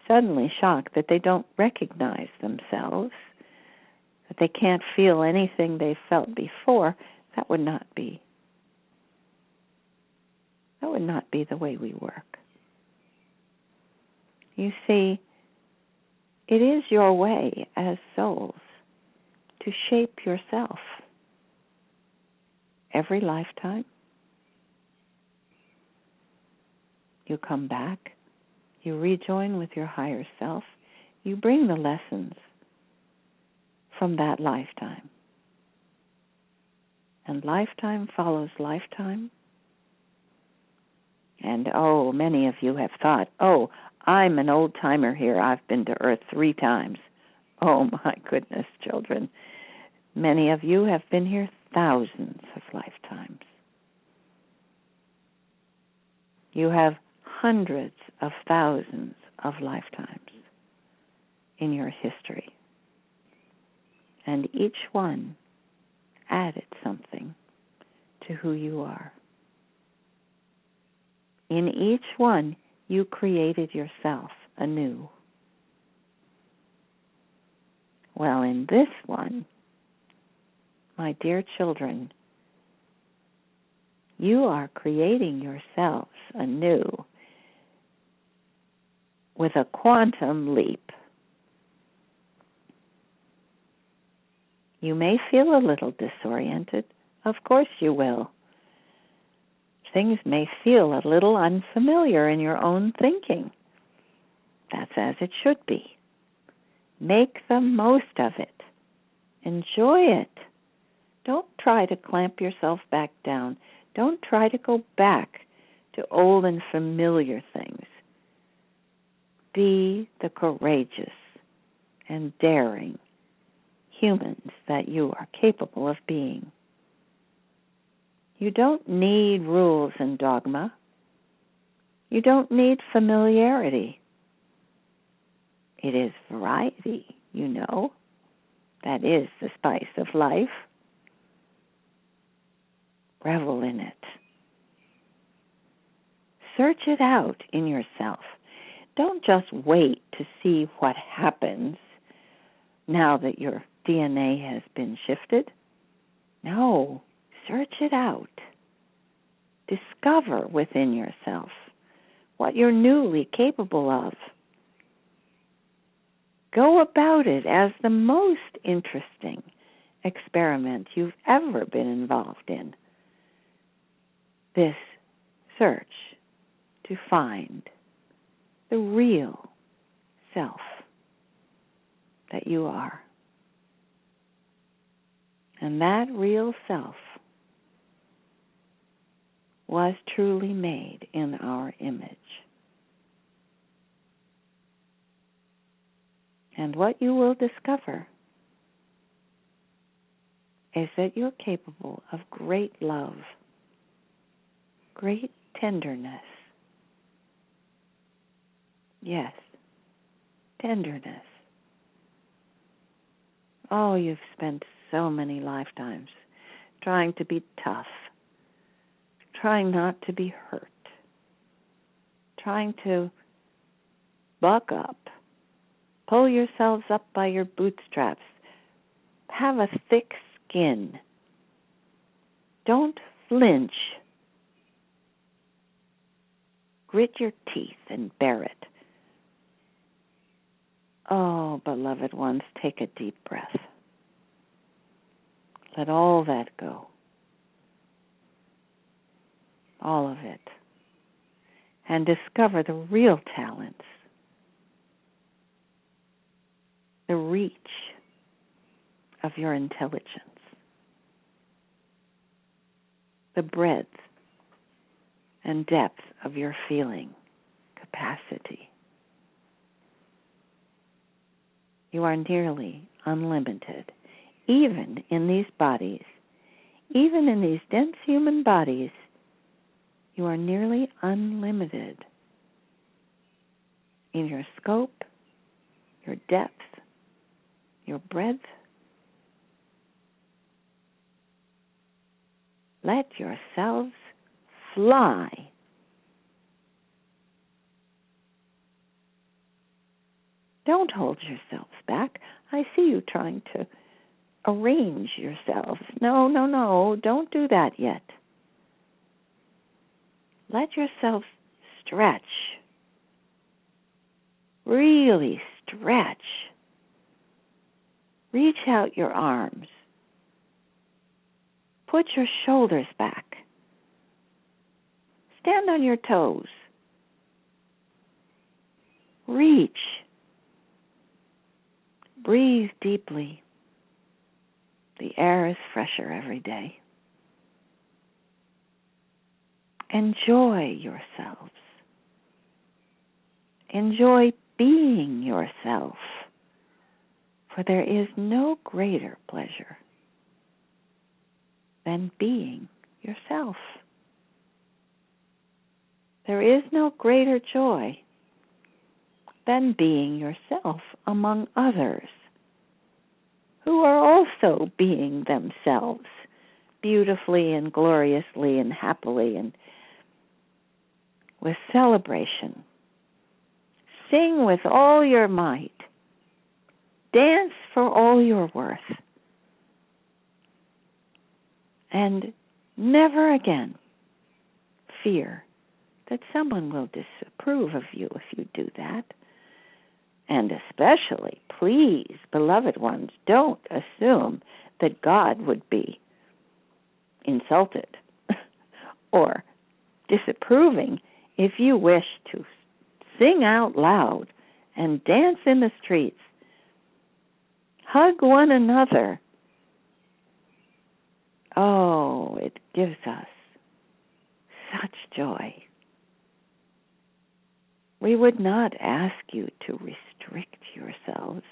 suddenly shocked that they don't recognize themselves, that they can't feel anything they felt before. That would not be the way we work. You see, it is your way as souls to shape yourself every lifetime. You come back, you rejoin with your higher self, you bring the lessons from that lifetime. And lifetime follows lifetime. And many of you have thought, I'm an old-timer here. I've been to Earth 3 times. Oh, my goodness, children. Many of you have been here thousands of lifetimes. You have hundreds of thousands of lifetimes in your history. And each one added something to who you are. In each one, you created yourself anew. Well, in this one, my dear children, you are creating yourselves anew with a quantum leap. You may feel a little disoriented. Of course you will. Things may feel a little unfamiliar in your own thinking. That's as it should be. Make the most of it. Enjoy it. Don't try to clamp yourself back down. Don't try to go back to old and familiar things. Be the courageous and daring humans that you are capable of being. You don't need rules and dogma. You don't need familiarity. It is variety, you know. That is the spice of life. Revel in it. Search it out in yourself. Don't just wait to see what happens now that your DNA has been shifted. No. Search it out. Discover within yourself what you're newly capable of. Go about it as the most interesting experiment you've ever been involved in. This search to find the real self that you are. And that real self was truly made in our image. And what you will discover is that you're capable of great love, great tenderness. Yes, tenderness. Oh, you've spent so many lifetimes trying to be tough, trying not to be hurt, trying to buck up, pull yourselves up by your bootstraps, have a thick skin. Don't flinch. Grit your teeth and bear it. Oh, beloved ones, take a deep breath. Let all that go. All of it. And discover the real talents, the reach of your intelligence, the breadth and depth of your feeling capacity. You are nearly unlimited, even in these bodies, even in these dense human bodies. You are nearly unlimited in your scope, your depth, your breadth. Let yourselves fly. Don't hold yourselves back. I see you trying to arrange yourselves. No, don't do that yet. Let yourselves stretch. Really stretch. Reach out your arms. Put your shoulders back. Stand on your toes. Reach. Breathe deeply. The air is fresher every day. Enjoy yourselves. Enjoy being yourself, for there is no greater pleasure than being yourself. There is no greater joy than being yourself among others who are also being themselves beautifully and gloriously and happily and with celebration. Sing with all your might. Dance for all your worth. And never again fear that someone will disapprove of you if you do that. And especially, please, beloved ones, don't assume that God would be insulted or disapproving if you wish to sing out loud and dance in the streets, hug one another. Oh, it gives us such joy. We would not ask you to restrict yourselves.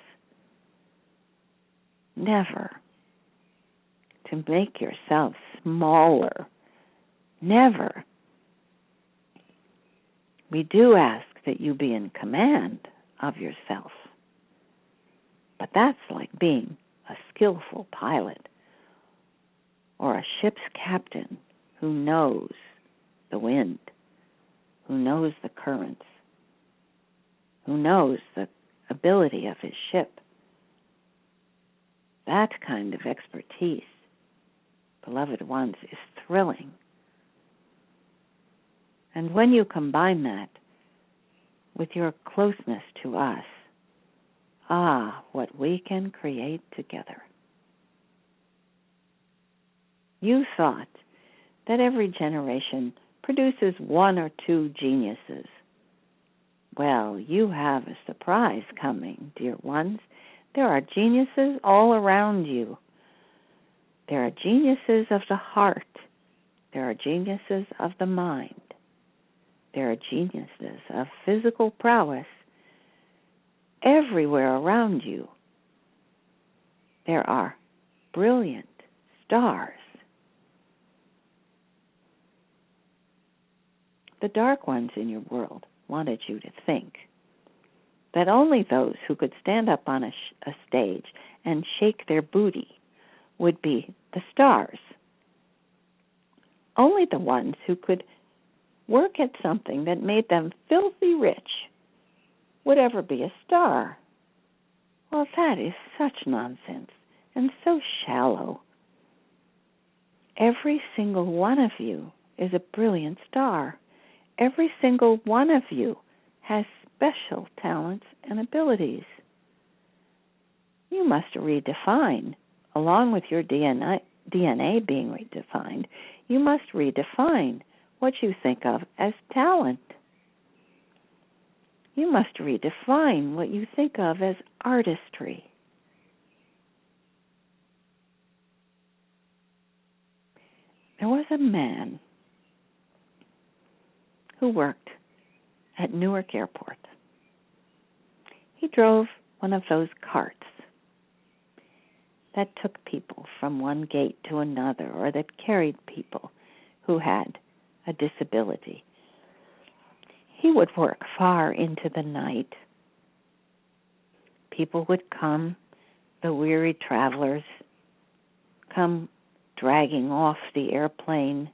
Never. To make yourselves smaller. Never. We do ask that you be in command of yourself. But that's like being a skillful pilot or a ship's captain who knows the wind, who knows the currents, who knows the ability of his ship. That kind of expertise, beloved ones, is thrilling. And when you combine that with your closeness to us, what we can create together. You thought that every generation produces one or two geniuses. Well, you have a surprise coming, dear ones. There are geniuses all around you. There are geniuses of the heart. There are geniuses of the mind. There are geniuses of physical prowess. everywhere around you, there are brilliant stars. The dark ones in your world wanted you to think that only those who could stand up on a stage and shake their booty would be the stars. Only the ones who could work at something that made them filthy rich would ever be a star. Well, that is such nonsense and so shallow. Every single one of you is a brilliant star. Every single one of you has special talents and abilities. You must redefine, along with your DNA being redefined, you must redefine what you think of as talent. You must redefine what you think of as artistry. There was a man who worked at Newark Airport. He drove one of those carts that took people from one gate to another, or that carried people who had a disability. He would work far into the night. People would come, the weary travelers, come dragging off the airplane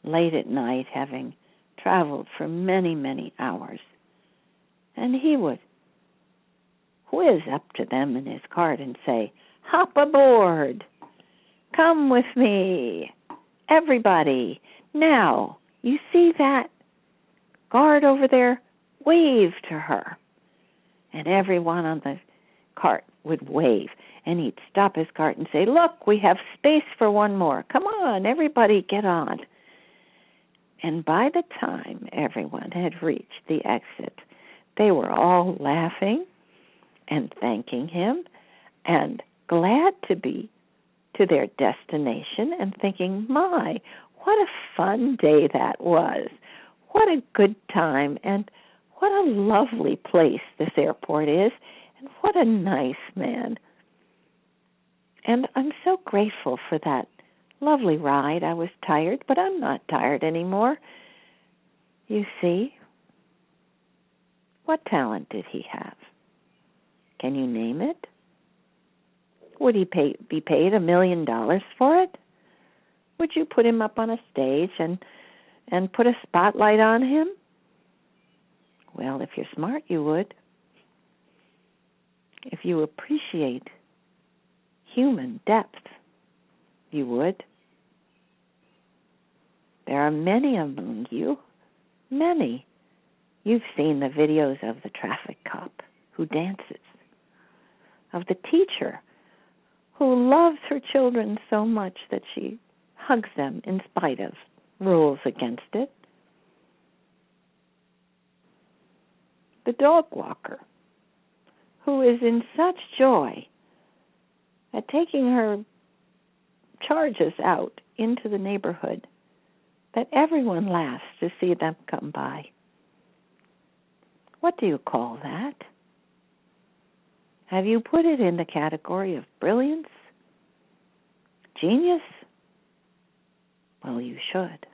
late at night, having traveled for many, many hours. And he would whiz up to them in his cart and say, "Hop aboard! Come with me! Everybody! Now, you see that guard over there? Wave to her." And everyone on the cart would wave. And he'd stop his cart and say, "Look, we have space for one more. Come on, everybody, get on." And by the time everyone had reached the exit, they were all laughing and thanking him and glad to be to their destination and thinking, "My, what a fun day that was. What a good time, and what a lovely place this airport is, and what a nice man. And I'm so grateful for that lovely ride. I was tired, but I'm not tired anymore." You see, what talent did he have? Can you name it? Would he be paid $1 million for it? Would you put him up on a stage and put a spotlight on him? Well, if you're smart, you would. If you appreciate human depth, you would. There are many among you, many. You've seen the videos of the traffic cop who dances, of the teacher who loves her children so much that she hugs them in spite of rules against it, the dog walker who is in such joy at taking her charges out into the neighborhood that everyone laughs to see them come by. What do you call that? Have you put it in the category of brilliance? Genius? Well, you should.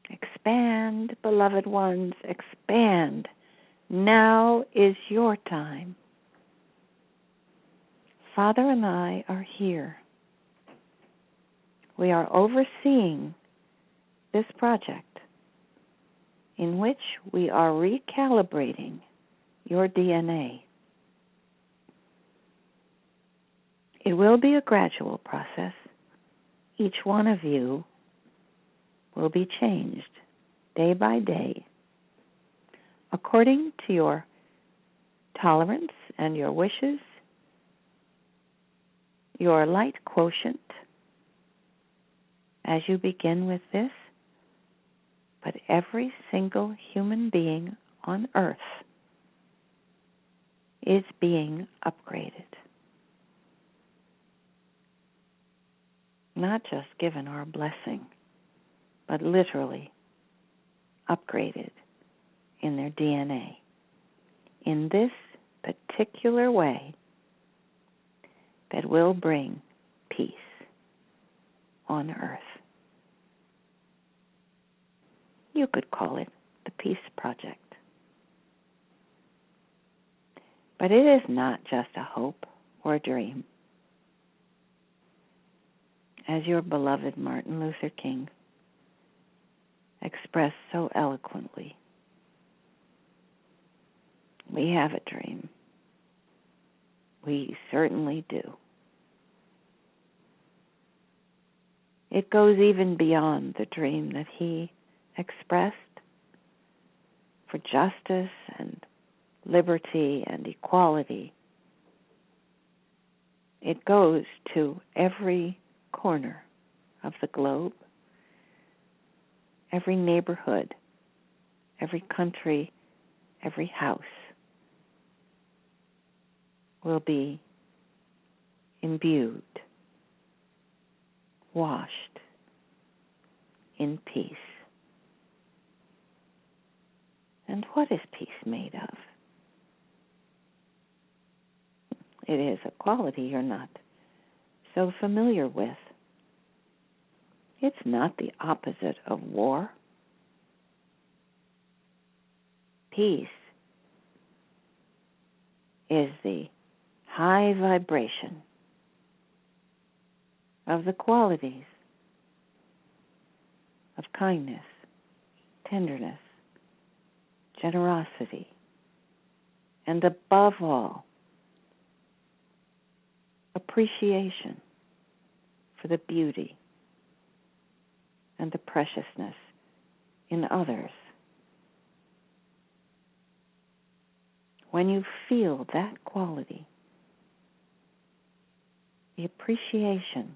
Expand, beloved ones, expand. Now is your time. Father and I are here. We are overseeing this project in which we are recalibrating your DNA. It will be a gradual process. Each one of you will be changed day by day according to your tolerance and your wishes, your light quotient, as you begin with this. But every single human being on earth is being upgraded. Not just given our blessing, but literally upgraded in their DNA. in this particular way that will bring peace on earth. You could call it the Peace Project. But it is not just a hope or a dream. As your beloved Martin Luther King expressed so eloquently, we have a dream. We certainly do. It goes even beyond the dream that he expressed for justice and liberty and equality. It goes to every corner of the globe, every neighborhood, every country, every house will be imbued, washed in peace. And what is peace made of? It is a quality you're not so familiar with. It's not the opposite of war. Peace is the high vibration of the qualities of kindness, tenderness, generosity, and above all, appreciation for the beauty and the preciousness in others. When you feel that quality, the appreciation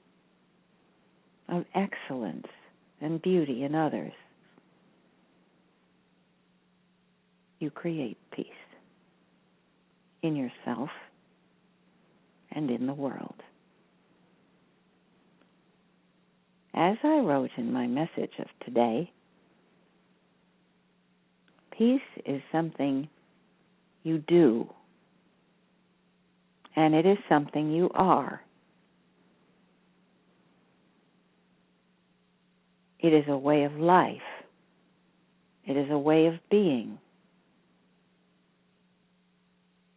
of excellence and beauty in others, you create peace in yourself and in the world. As I wrote in my message of today, peace is something you do, and it is something you are. It is a way of life. It is a way of being.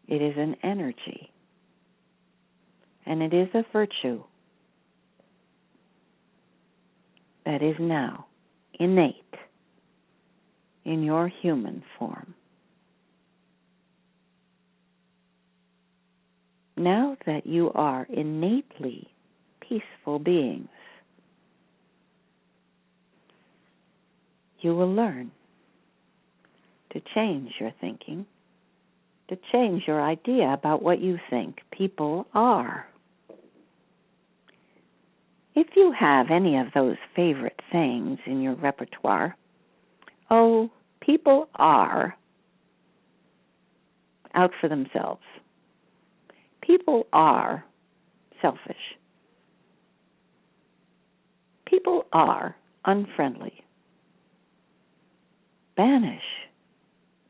It is an energy. And it is a virtue that is now innate in your human form. Now that you are innately peaceful beings, you will learn to change your thinking, to change your idea about what you think people are. If you have any of those favorite sayings in your repertoire, oh, people are out for themselves. People are selfish. People are unfriendly. Banish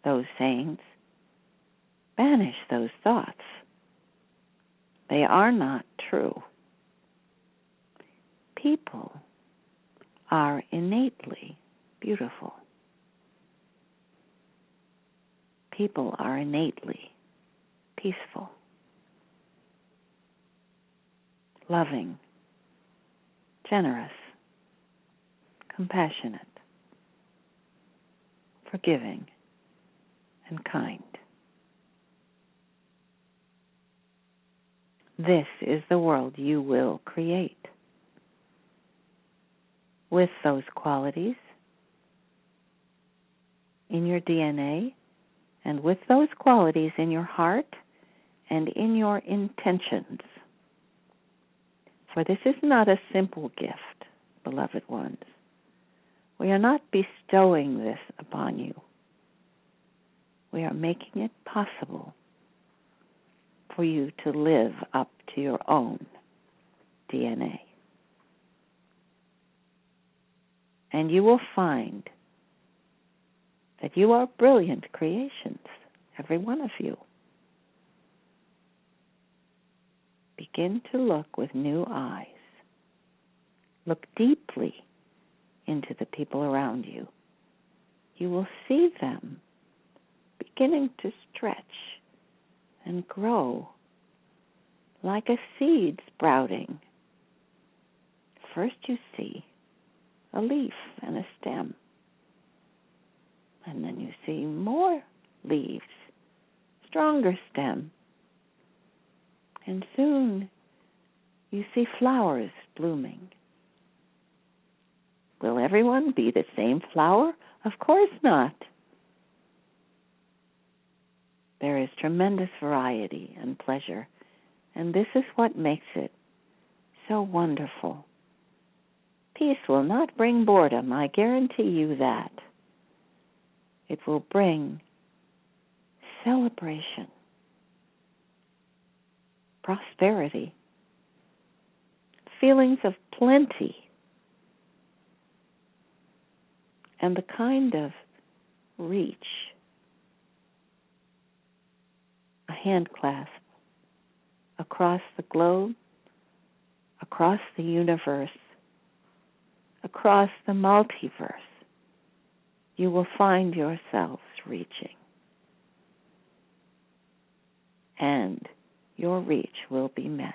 those sayings. Banish those thoughts. They are not true. People are innately beautiful. People are innately peaceful, loving, generous, compassionate, forgiving, and kind. This is the world you will create. With those qualities in your DNA and with those qualities in your heart and in your intentions. For this is not a simple gift, beloved ones. We are not bestowing this upon you. We are making it possible for you to live up to your own DNA. And you will find that you are brilliant creations, every one of you. Begin to look with new eyes. Look deeply into the people around you. You will see them beginning to stretch and grow like a seed sprouting. First you see a leaf and a stem, and then you see more leaves, stronger stem, and soon you see flowers blooming. Will everyone be the same flower? Of course not. There is tremendous variety and pleasure, and this is what makes it so wonderful. Peace will not bring boredom, I guarantee you that. It will bring celebration, prosperity, feelings of plenty, and the kind of reach, a hand clasp across the globe, across the universe, across the multiverse. You will find yourselves reaching, and your reach will be met.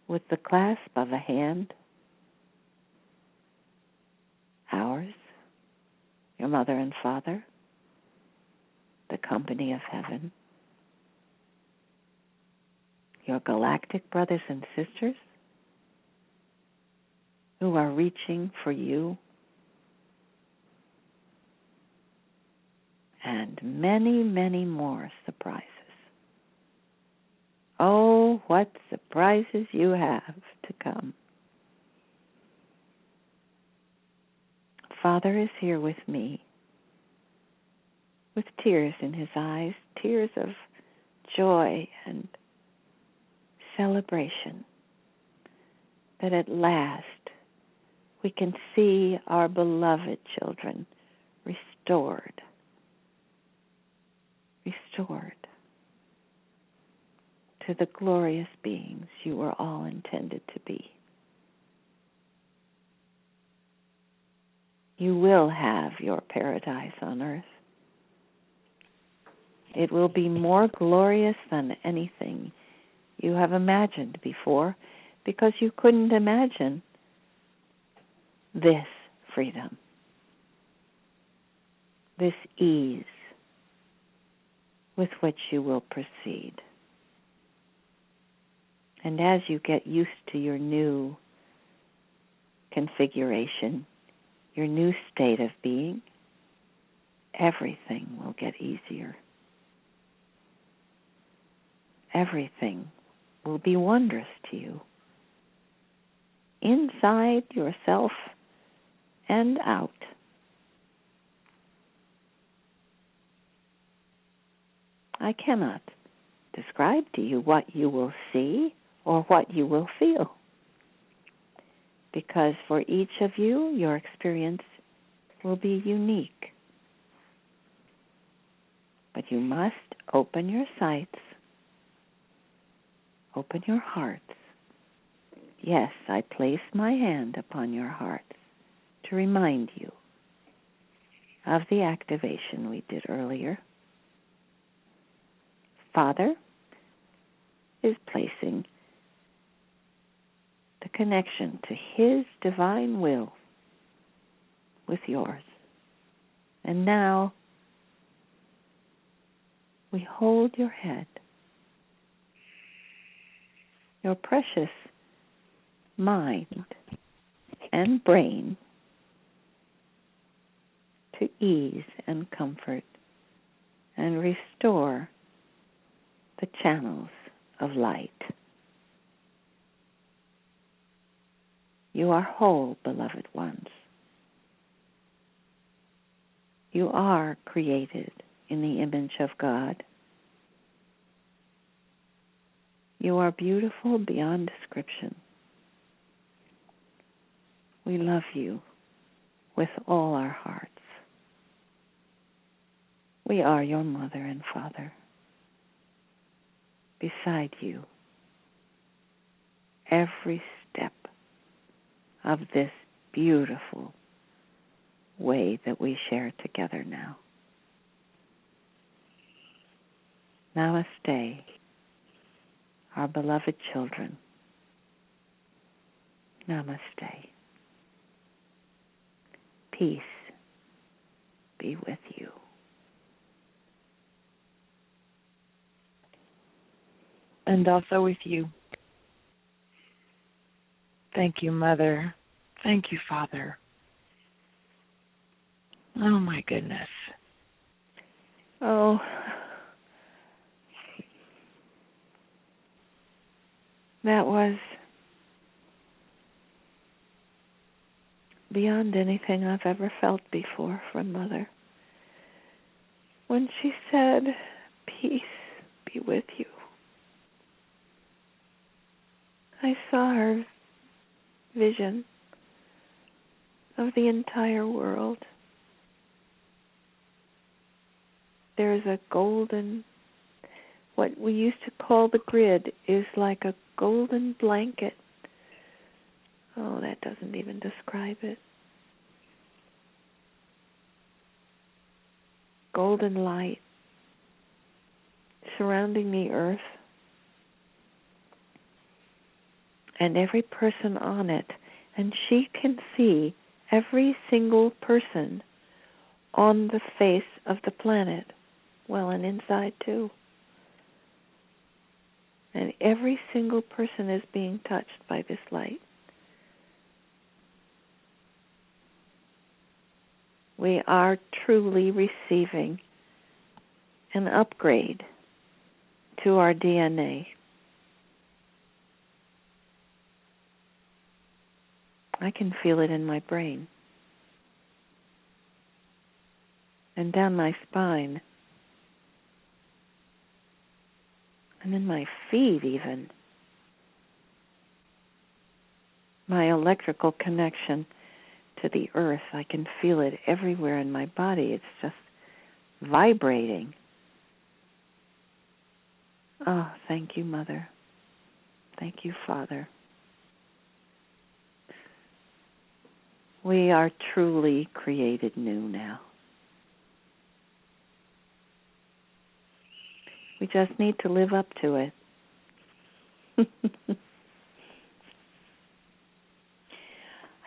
With the clasp of a hand, ours, your mother and father, the company of heaven, your galactic brothers and sisters who are reaching for you, and many, many more surprises. Oh, what surprises you have to come. Father is here with me, with tears in his eyes, tears of joy and celebration, that at last we can see our beloved children restored to the glorious beings you were all intended to be. You will have your paradise on earth. It will be more glorious than anything you have imagined before, because you couldn't imagine this freedom, this ease with which you will proceed. And as you get used to your new configuration, your new state of being, everything will get easier. Everything will be wondrous to you, inside yourself and out. I cannot describe to you what you will see or what you will feel, because for each of you, your experience will be unique. But you must open your sights, open your hearts. Yes, I place my hand upon your hearts to remind you of the activation we did earlier. Father is placing the connection to his divine will with yours. And now we hold your head, your precious mind and brain, to ease and comfort and restore the channels of light. You are whole, beloved ones. You are created in the image of God. You are beautiful beyond description. We love you with all our hearts. We are your mother and father. Beside you, every step of this beautiful way that we share together now. Namaste, our beloved children. Namaste. Peace be with you. And also with you. Thank you, Mother. Thank you, Father. Oh, my goodness. Oh, that was beyond anything I've ever felt before from Mother. When she said, peace be with you, I saw her vision of the entire world. There's a golden, what we used to call the grid, is like a golden blanket. Oh, that doesn't even describe it. Golden light surrounding the earth and every person on it. And she can see every single person on the face of the planet. Well, and inside too. And every single person is being touched by this light. We are truly receiving an upgrade to our DNA. I can feel it in my brain and down my spine and in my feet even. My electrical connection to the earth, I can feel it everywhere in my body. It's just vibrating. Oh, thank you, Mother. Thank you, Father. We are truly created new now. We just need to live up to it.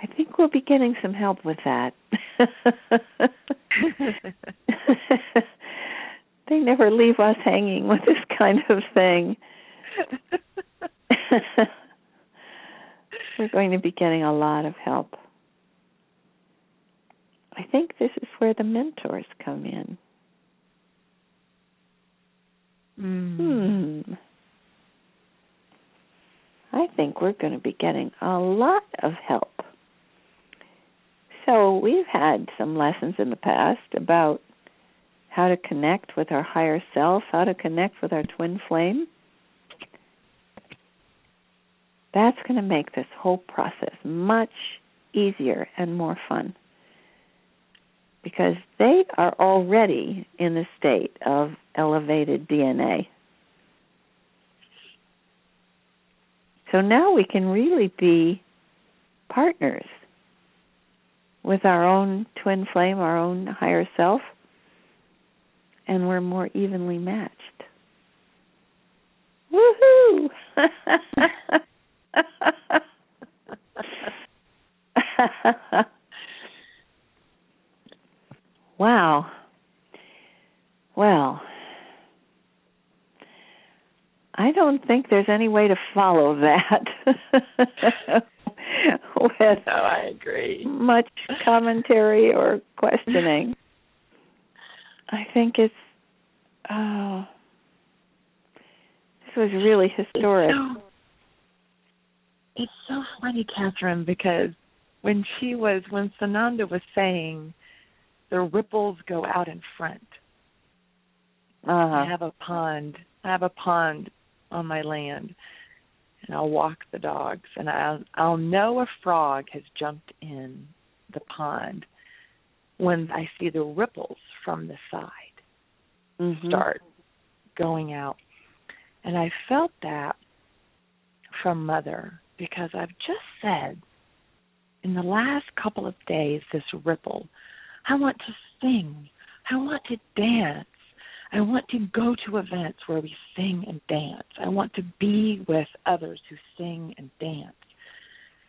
I think we'll be getting some help with that. They never leave us hanging with this kind of thing. We're going to be getting a lot of help. I think this is where the mentors come in. I think we're going to be getting a lot of help. So we've had some lessons in the past about how to connect with our higher self, how to connect with our twin flame. That's going to make this whole process much easier and more fun, because they are already in a state of elevated DNA. So now we can really be partners with our own twin flame, our own higher self, and we're more evenly matched. Woohoo! Wow. Well, I don't think there's any way to follow that with I agree. much commentary or questioning. I think this was really historic. It's so funny, Kathryn, because when Sananda was saying the ripples go out in front, I have a pond on my land, and I'll walk the dogs, and I'll know a frog has jumped in the pond when I see the ripples from the side. start going out. And I felt that from Mother, because I've just said in the last couple of days, this ripple, I want to sing, I want to dance, I want to go to events where we sing and dance, I want to be with others who sing and dance.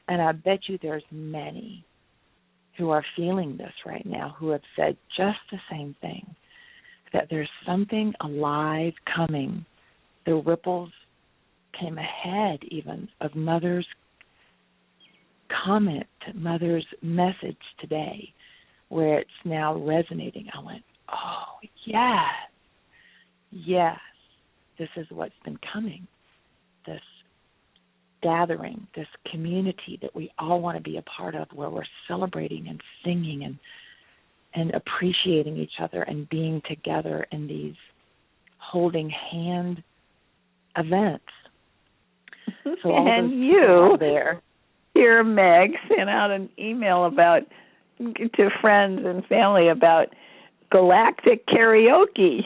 And I bet you there's many who are feeling this right now who have said just the same thing, that there's something alive coming. The ripples came ahead even of Mother's comment, Mother's message today, where it's now resonating. I went, oh, yes, this is what's been coming, this gathering, this community that we all want to be a part of, where we're celebrating and singing and appreciating each other and being together in these holding hand events. So all and you there. Here, Meg sent out an email to friends and family about galactic karaoke.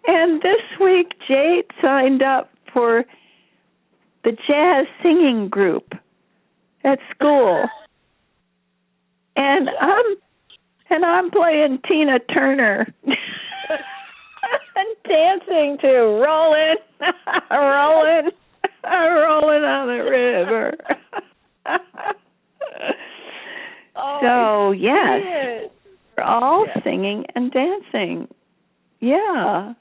And this week, Jade signed up for the jazz singing group at school, and I'm playing Tina Turner and dancing to "Rollin', Rollin', Rollin' on the River." So yes, we're all singing and dancing. Yeah.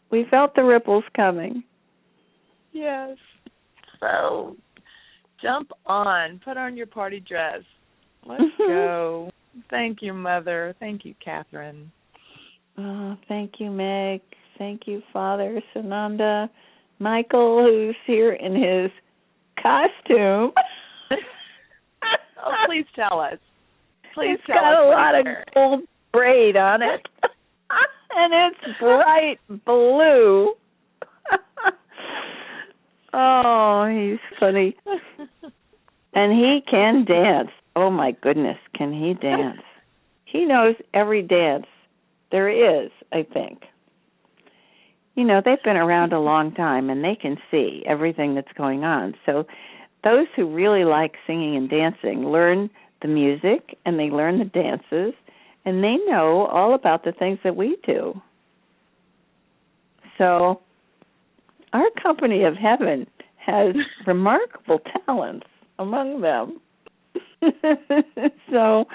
We felt the ripples coming. Yes. So, jump on. Put on your party dress. Let's go. Thank you, Mother. Thank you, Kathryn. Oh, thank you, Meg. Thank you, Father Sananda. Michael, who's here in his costume. Oh, please tell us. Please it's tell us. It's got a lot of gold braid on it. And it's bright blue. Oh, he's funny. And he can dance. Oh, my goodness, can he dance? He knows every dance there is, I think. You know, they've been around a long time, and they can see everything that's going on. So those who really like singing and dancing learn the music, and they learn the dances, and they know all about the things that we do. So our company of heaven has remarkable talents among them. So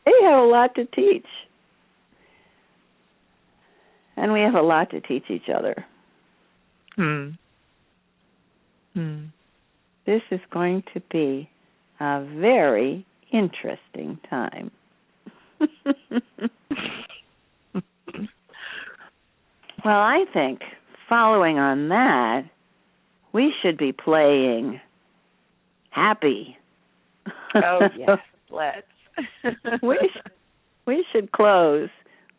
they have a lot to teach. And we have a lot to teach each other. This is going to be a very interesting time. Well, I think following on that, we should be playing Happy. Oh, yes, let's. we should close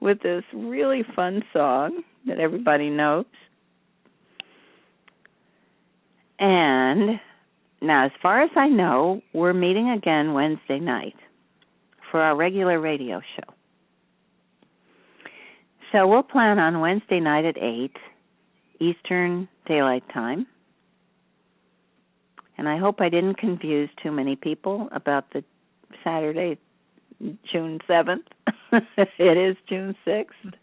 with this really fun song that everybody knows. And now, as far as I know, we're meeting again Wednesday night for our regular radio show. So we'll plan on Wednesday night at 8 Eastern Daylight Time. And I hope I didn't confuse too many people about the Saturday, June 7th. It is June 6th.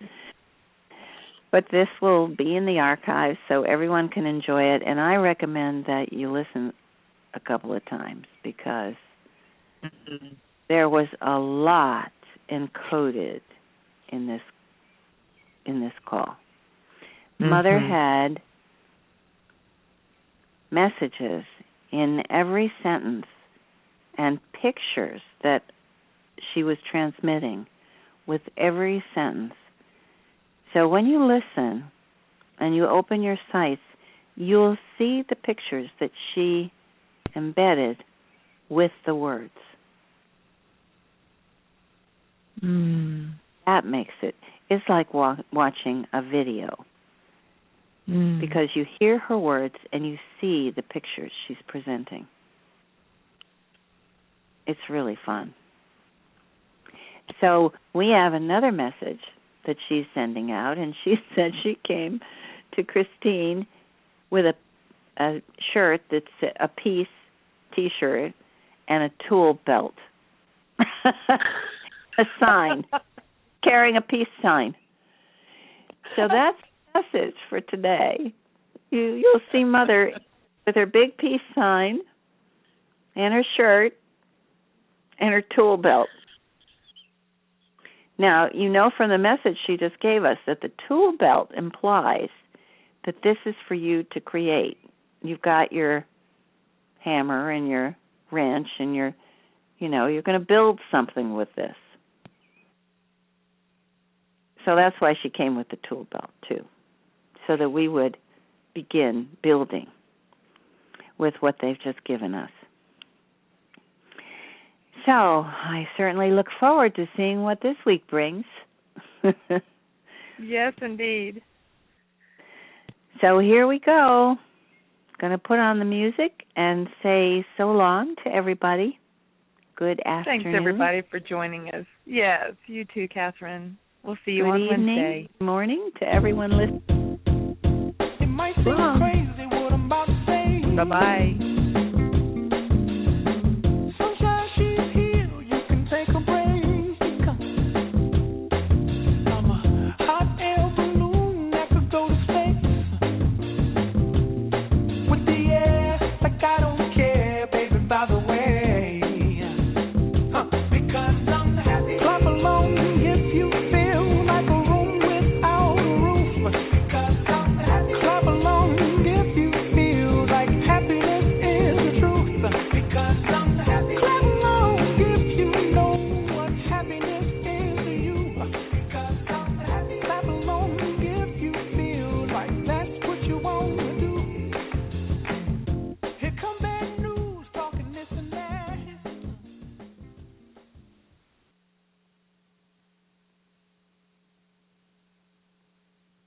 But this will be in the archives so everyone can enjoy it. And I recommend that you listen a couple of times because there was a lot encoded in this call. Mother had messages in every sentence and pictures that she was transmitting with every sentence. So when you listen and you open your sights, you'll see the pictures that she embedded with the words. That makes it. It's like watching a video because you hear her words and you see the pictures she's presenting. It's really fun. So we have another message that she's sending out, and she said she came to Christine with a shirt that's a piece T-shirt and a tool belt, a sign, carrying a peace sign. So that's the message for today. You'll see Mother with her big peace sign and her shirt and her tool belt. Now, you know from the message she just gave us that the tool belt implies that this is for you to create. You've got your hammer and your wrench and you're going to build something with this. So that's why she came with the tool belt, too, so that we would begin building with what they've just given us. So I certainly look forward to seeing what this week brings. Yes, indeed. So here we go. Going to put on the music and say so long to everybody. Good afternoon. Thanks, everybody, for joining us. Yes, you too, Kathryn. We'll see you on Wednesday. Good morning to everyone listening. It might seem crazy what I'm about to say. Bye-bye.